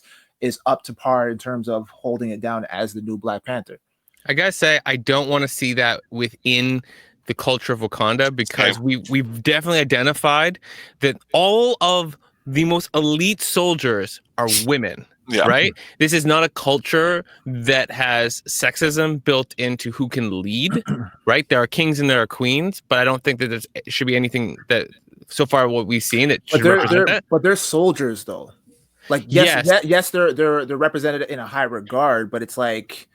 S1: up to par in terms of holding it down as the new Black Panther.
S2: I gotta say, I don't want to see that within the culture of Wakanda, because we've definitely identified that all of the most elite soldiers are women. Yeah. Right? This is not a culture that has sexism built into who can lead, right? There are kings and there are queens, but I don't think that there should be anything that, so far what we've seen, that should represent that.
S1: But they're soldiers, though. Like, yes, they're represented in a high regard, but it's like,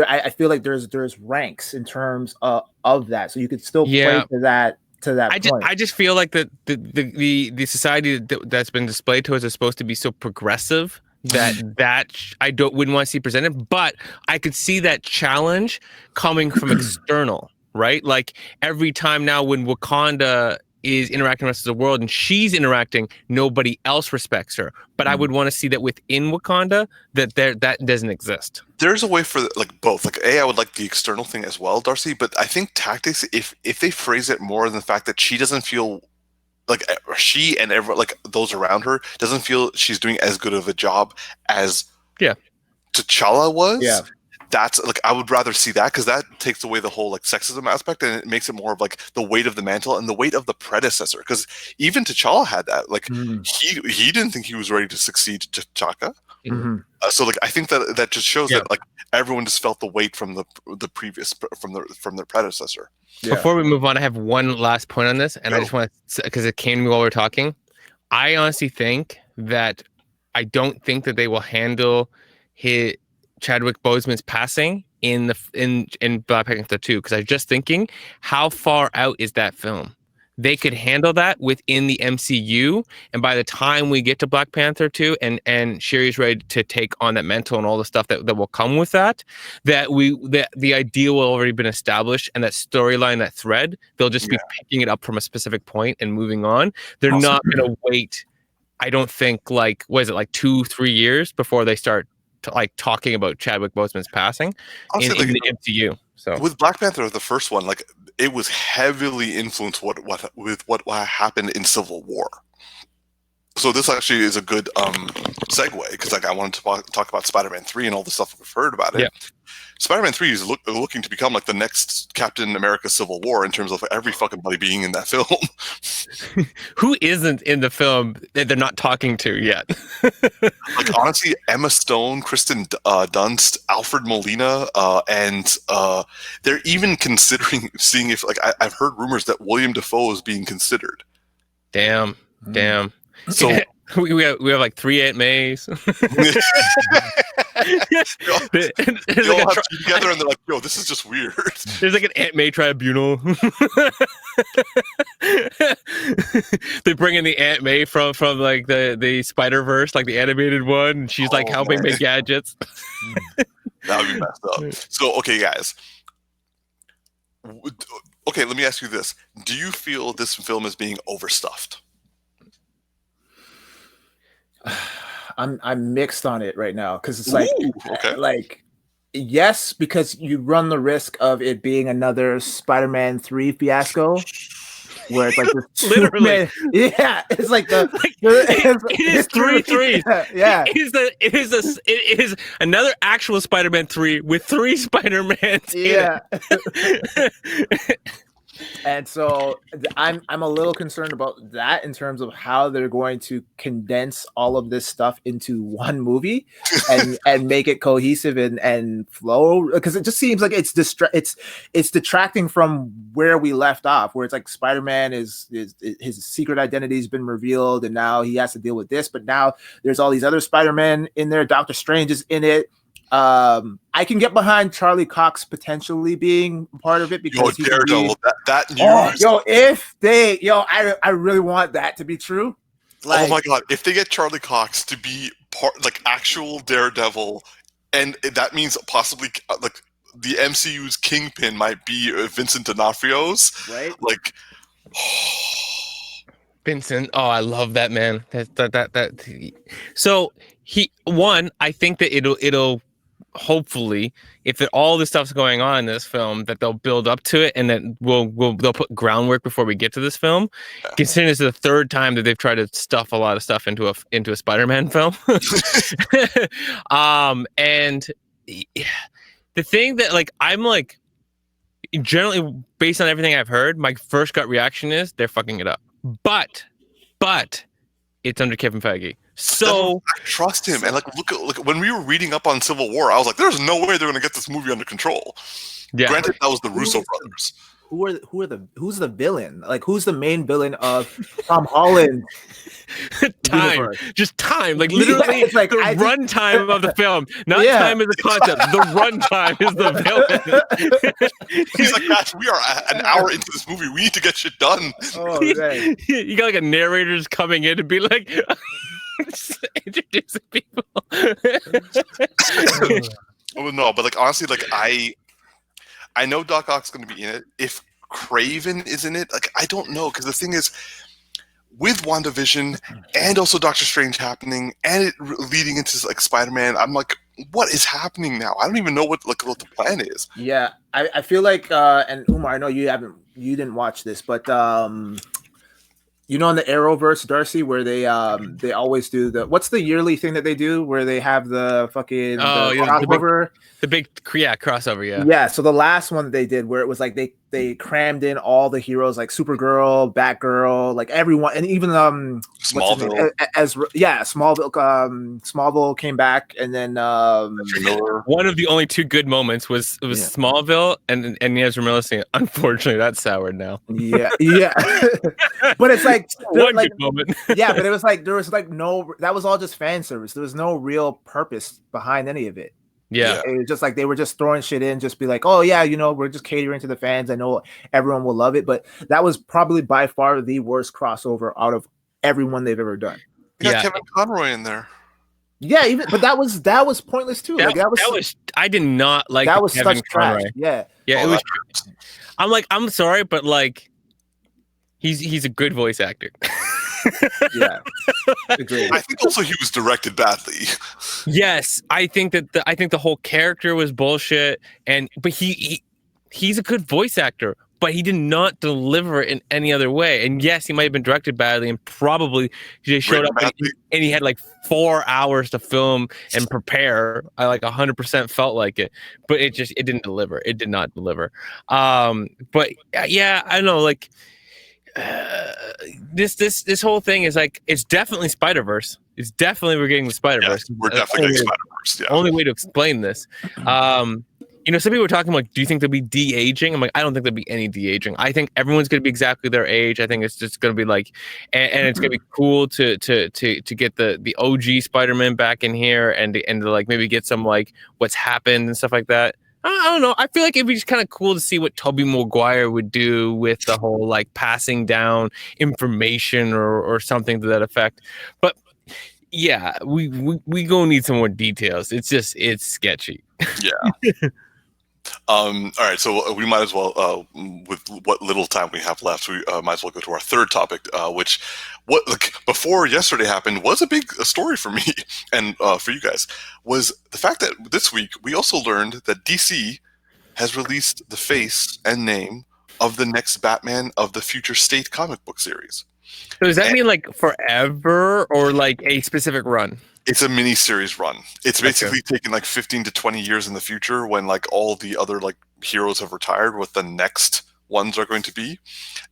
S1: I feel like there's ranks in terms of that, so you could still play to that.
S2: I just feel like the society that's been displayed to us is supposed to be so progressive that I wouldn't want to see presented, but I could see that challenge coming from external, right? Like every time now when Wakanda is interacting with the rest of the world and she's interacting, nobody else respects her. But I would want to see that within Wakanda that doesn't exist.
S3: There's a way for like both. Like I would like the external thing as well, Darcy. But I think Tactix, if they phrase it more in the fact that she doesn't feel like she and everyone, like those around her, doesn't feel she's doing as good of a job as T'Challa was. Yeah. That's like, I would rather see that, because that takes away the whole like sexism aspect, and it makes it more of like the weight of the mantle and the weight of the predecessor. Because even T'Challa had that. Like he didn't think he was ready to succeed to T'Chaka. So like I think that just shows that like everyone just felt the weight from the previous from their predecessor.
S2: Yeah. Before we move on, I have one last point on this, and I just want to, because it came to me while we were talking. I honestly think that I don't think that they will handle Chadwick Boseman's passing in Black Panther 2, because I was just thinking, how far out is that film? They could handle that within the MCU, and by the time we get to Black Panther 2 and Shuri's ready to take on that mental and all the stuff that will come with that the idea will already been established, and that storyline, that thread, they'll just be picking it up from a specific point and moving on. They're not going to wait, I don't think, like, what is it, like 2-3 years before they start talking about Chadwick Boseman's passing in the MCU. So
S3: with Black Panther, the first one, like it was heavily influenced with what happened in Civil War. So this actually is a good segue, because like I wanted to talk about Spider-Man 3 and all the stuff we've heard about it. Yeah. Spider-Man 3 is looking to become like the next Captain America Civil War in terms of every fucking body being in that film.
S2: Who isn't in the film that they're not talking to yet?
S3: Like honestly, Emma Stone, Kristen Dunst, Alfred Molina, and they're even considering seeing if, like, I've heard rumors that William Dafoe is being considered.
S2: Damn. So we have like 3 Aunt Mays.
S3: They all have to together, and they're like, "Yo, this is just weird."
S2: There's like an Aunt May tribunal. They bring in the Aunt May from like the Spider-Verse, like the animated one, and she's like helping make gadgets.
S3: That would be messed up. So, okay, guys. Okay, let me ask you this: do you feel this film is being overstuffed?
S1: I'm mixed on it right now, because it's like yes, because you run the risk of it being another Spider-Man 3 fiasco, where it's like
S2: literally,
S1: it's like
S2: it is 3.
S1: Yeah,
S2: it is another actual Spider-Man 3 with 3 Spider-Mans.
S1: Yeah. And so I'm a little concerned about that in terms of how they're going to condense all of this stuff into one movie and make it cohesive and flow, because it just seems like it's detracting from where we left off, where it's like Spider-Man is his secret identity has been revealed, and now he has to deal with this, but now there's all these other Spider-Man in there. Doctor Strange is in it. I can get behind Charlie Cox potentially being part of it, because
S3: that news.
S1: I really want that to be true.
S3: Like, oh my god, if they get Charlie Cox to be part, like actual Daredevil, and that means possibly like the MCU's Kingpin might be Vincent D'Onofrio's,
S1: right?
S3: Like,
S2: Vincent. Oh, I love that man. So I think that it'll hopefully, if all this stuff's going on in this film, that they'll build up to it, and then they'll put groundwork before we get to this film.
S3: Yeah.
S2: Considering it's the third time that they've tried to stuff a lot of stuff into a Spider-Man film. And the thing that I'm generally, based on everything I've heard, my first gut reaction is they're fucking it up. But it's under Kevin Feige. So
S3: I trust him. And look, when we were reading up on Civil War, I was like, there's no way they're going to get this movie under control. Yeah. Granted, that was the Russo brothers.
S1: Who's the villain? Who's the main villain of Tom Holland?
S2: Time, universe? Just time. Literally, it's the runtime of the film. Not time is the concept. The runtime is the villain.
S3: He's like, gosh, we are an hour into this movie. We need to get shit done.
S1: Oh, man.
S2: You got a narrator just coming in and be like, introducing people.
S3: Oh no, but honestly, I know Doc Ock's going to be in it. If Craven is in it, I don't know, because the thing is, with WandaVision and also Doctor Strange happening, and it leading into Spider-Man, I'm like, what is happening now? I don't even know what the plan is.
S1: Yeah, I feel like, and Umar, I know you didn't watch this, but in the Arrowverse, Darcy, where they always do what's the yearly thing that they do where they have the fucking crossover?
S2: The big crossover, yeah.
S1: Yeah, so the last one that they did where it was they crammed in all the heroes like Supergirl, Batgirl, everyone, and even
S3: Smallville.
S1: Smallville came back, and then
S2: one of the only two good moments was Smallville and Ezra Miller saying, unfortunately that's soured now.
S1: Yeah. But it's
S2: one good moment.
S1: Yeah, but it was there was no, that was all just fan service. There was no real purpose behind any of it.
S2: Yeah.
S1: It was just they were just throwing shit in, just be like, oh yeah, we're just catering to the fans. I know everyone will love it, but that was probably by far the worst crossover out of everyone they've ever done.
S3: You got Kevin Conroy in there.
S1: Yeah, but that was pointless too.
S2: I did not like
S1: that was
S2: Kevin
S1: such
S2: Conroy.
S1: trash. Yeah.
S2: Yeah, it was. I'm sorry, but he's a good voice actor.
S1: Yeah, agreed.
S3: I think also he was directed badly.
S2: Yes, I think the whole character was bullshit, but he's a good voice actor, but he did not deliver in any other way. And yes, he might have been directed badly, and probably he showed up and he had 4 hours to film and prepare. I 100% felt like it, but it didn't deliver. It did not deliver. But yeah, I don't know, this whole thing is it's definitely Spider-Verse. It's definitely we're getting the Spider-Verse.
S3: Yes, we're definitely getting Spider-Verse. Yeah.
S2: Only way to explain this. Some people were talking do you think there'll be de-aging? I'm I don't think there'll be any de-aging. I think everyone's going to be exactly their age. I think it's just going to be and it's going to be cool to get the OG Spider-Man back in here and to maybe get some what's happened and stuff like that. I don't know. I feel like it'd be just kind of cool to see what Tobey Maguire would do with the whole passing down information or something to that effect. But yeah, we gonna need some more details. It's sketchy.
S3: Yeah. All right, so we might as well, with what little time we have left, we might as well go to our third topic, which before yesterday happened was a big story for me and for you guys, was the fact that this week we also learned that DC has released the face and name of the next Batman of the Future State comic book series.
S2: So does that mean forever or a specific run?
S3: It's a mini-series run. It's basically taken 15 to 20 years in the future when all the other heroes have retired, what the next ones are going to be.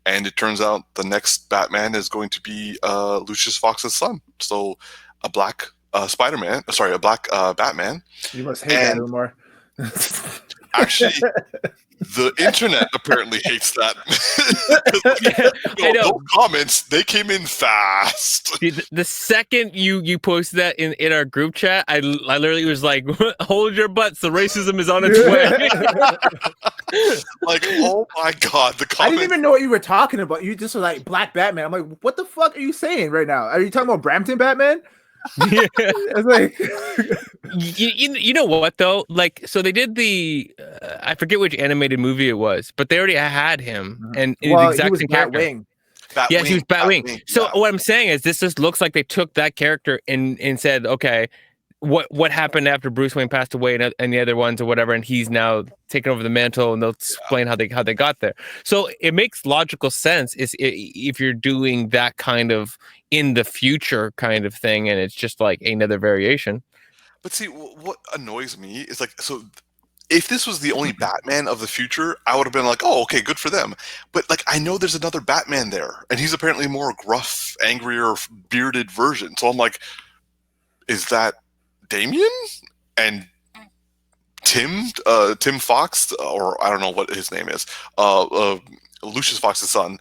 S3: And it turns out the next Batman is going to be Lucius Fox's son. So a black Batman.
S1: You must hate that, Umar.
S3: Actually, the internet apparently hates that. Those comments, they came in fast.
S2: The second you posted that in our group chat, I literally was like, hold your butts, the racism is on its way.
S3: Oh my god, the comments.
S1: I didn't even know what you were talking about. You just were Black Batman. I'm like, what the fuck are you saying right now? Are you talking about Brampton Batman?
S2: Yeah.
S1: It's
S2: you know what though, so they did the I forget which animated movie it was, but they already had him and
S1: he was
S2: exact same character.
S1: Batwing.
S2: Yeah, she was Batwing.
S3: Batwing,
S2: So
S3: yeah.
S2: what I'm saying is, this just looks like they took that character and said, okay, what happened after Bruce Wayne passed away and the other ones or whatever, and he's now taken over the mantle, and they'll explain how they got there. So it makes logical sense if you're doing that kind of in the future kind of thing, and it's just like another variation.
S3: But see, what annoys me is like, so if this was the only Batman of the future, I would have been like, oh, okay, good for them. But like, I know there's another Batman there, and he's apparently a more gruff, angrier, bearded version. So I'm like, is that Damien and Tim Fox, or I don't know what his name is, Lucius Fox's son,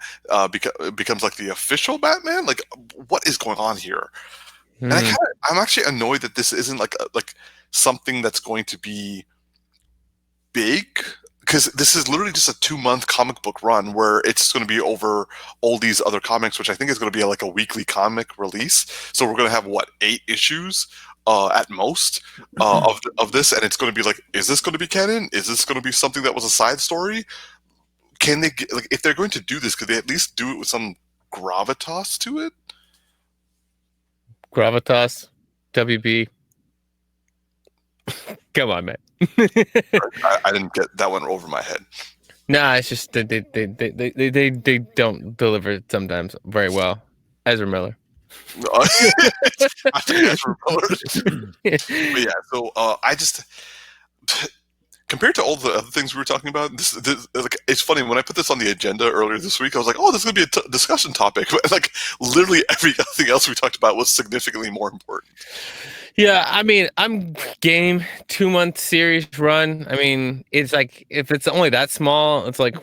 S3: becomes like the official Batman? Like, what is going on here? And I'm actually annoyed that this isn't like something that's going to be big, because this is literally just a 2-month comic book run where it's going to be over all these other comics, which I think is going to be like a weekly comic release. So we're going to have 8 issues at most of this, and it's going to be like, is this going to be canon? Is this going to be something that was a side story? Can they like, if they're going to do this, could they at least do it with some gravitas to it?
S2: Gravitas, WB. Come on, man.
S3: I didn't get that one over my head.
S2: Nah, it's just they don't deliver sometimes very well. Ezra Miller.
S3: I think Ezra Miller. But yeah, so I just, compared to all the other things we were talking about, this like, it's funny, when I put this on the agenda earlier this week, I was like, oh, this is going to be a discussion topic. But like, literally everything else we talked about was significantly more important.
S2: Yeah, I mean, I'm game 2-month series run. I mean, it's like, if it's only that small, it's like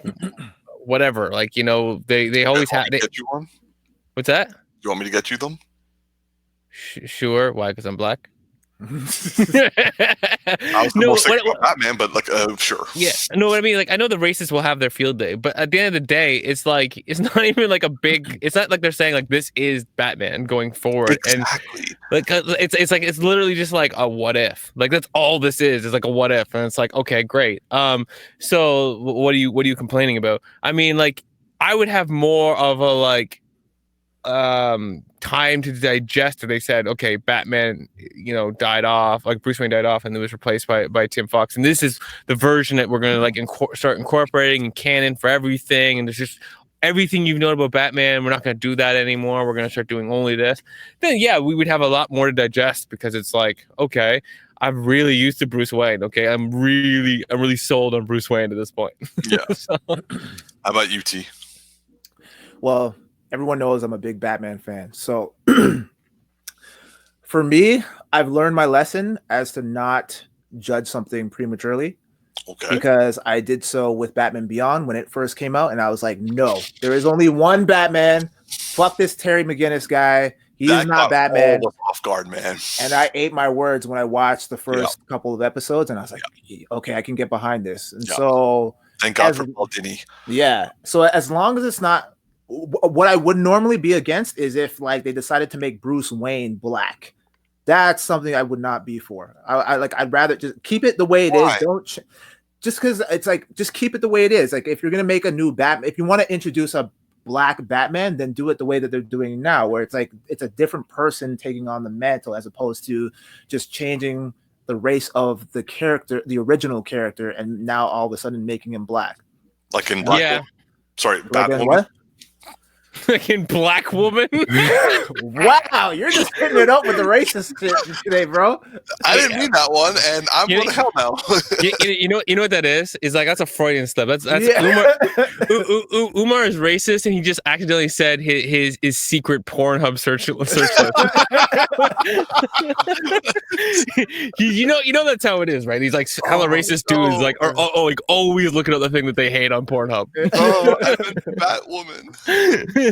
S2: whatever. Like, you know, they always have.
S3: Get you one?
S2: What's that?
S3: You want me to get you them?
S2: Sure. Why? Because I'm black.
S3: I was more sick about Batman, but like, sure.
S2: Yeah, no, what I mean, like, I know the racists will have their field day, but at the end of the day, it's like, it's not even like a big. It's not like they're saying like, this is Batman going forward,
S3: Exactly.
S2: and like, it's like, it's literally just like a what if. Like, that's all this is. It's like a what if, and it's like, okay, great. So what are you complaining about? I mean, like, I would have more of a like time to digest. They said, okay, Batman, you know, died off, like Bruce Wayne died off, and it was replaced by Tim Fox, and this is the version that we're going to like start incorporating in canon for everything, and there's just everything you've known about Batman, we're not going to do that anymore, we're going to start doing only this. Then yeah, we would have a lot more to digest, because it's like, okay, I'm really used to Bruce Wayne. Okay, I'm really sold on Bruce Wayne at this point.
S3: Yeah.
S2: So.
S3: How about you, T?
S1: Well, everyone knows I'm a big Batman fan. So for me, I've learned my lesson as to not judge something prematurely.
S3: Okay.
S1: Because I did so with Batman Beyond when it first came out, and I was like, no, there is only one Batman. Fuck this Terry McGinnis guy. He's not Batman.
S3: Off guard, man.
S1: And I ate my words when I watched the first couple of episodes, and I was like, okay, I can get behind this. And so
S3: thank God for Paul Dini.
S1: Yeah. So as long as it's not, what I would normally be against is if like they decided to make Bruce Wayne black. That's something I would not be for. I'd rather just keep it the way it is. Don't just because it's like, just keep it the way it is. Like, if you're gonna make a new Batman, if you want to introduce a black Batman, then do it the way that they're doing now, where it's like it's a different person taking on the mantle, as opposed to just changing the race of the character, the original character, and now all of a sudden making him black.
S3: Like in Black Woman. Sorry, Batwoman.
S1: What?
S2: Like in Black Woman.
S1: Wow, you're just hitting it up with the racist shit today, bro.
S3: I didn't mean that one, and I'm going to hell now.
S2: you know what that is? Is like, that's a Freudian slip. That's
S1: yeah.
S2: Umar is racist, and he just accidentally said his secret Pornhub search list. you know that's how it is, right? These like hella racist dudes like are like always looking at the thing that they hate on Pornhub.
S3: Oh, I meant Batwoman.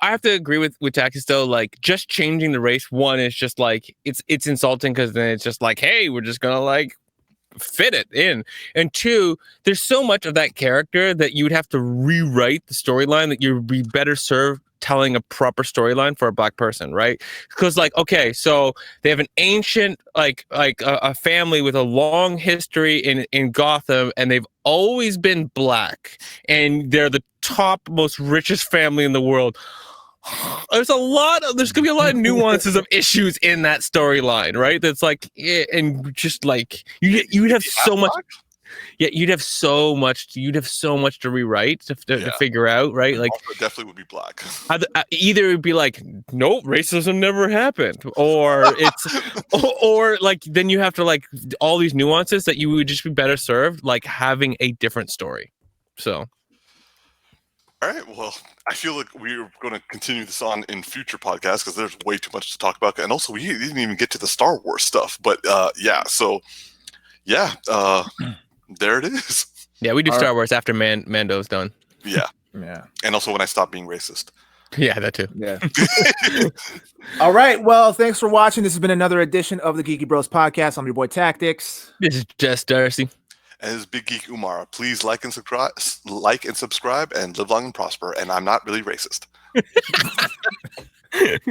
S2: I have to agree with Tactix though. Like, just changing the race, one, is just like it's insulting, because then it's just like, hey, we're just gonna like fit it in. And two, there's so much of that character that you would have to rewrite the storyline that you'd be better served telling a proper storyline for a black person, right? Because like, okay, so they have an ancient a family with a long history in Gotham, and they've always been black, and they're the top most richest family in the world. There's gonna be a lot of nuances of issues in that storyline, right? That's like, and just like you'd have so much. Yeah, you'd have so much to rewrite to figure out, right? Like,
S3: definitely would be black.
S2: Either it would be like, nope, racism never happened, or or like then you have to like all these nuances that you would just be better served like having a different story. So.
S3: All right. Well, I feel like we're going to continue this on in future podcasts because there's way too much to talk about, and also we didn't even get to the Star Wars stuff. But there it is.
S2: Yeah, we do Star Wars after Mando's done.
S3: Yeah.
S1: Yeah.
S3: And also when I stop being racist.
S2: Yeah, that too.
S1: Yeah. All right. Well, thanks for watching. This has been another edition of the Geeky Bros podcast. I'm your boy Tactix.
S2: This is just Darcy.
S3: And this is Big Geek Umar. Please like and subscribe, and live long and prosper. And I'm not really racist.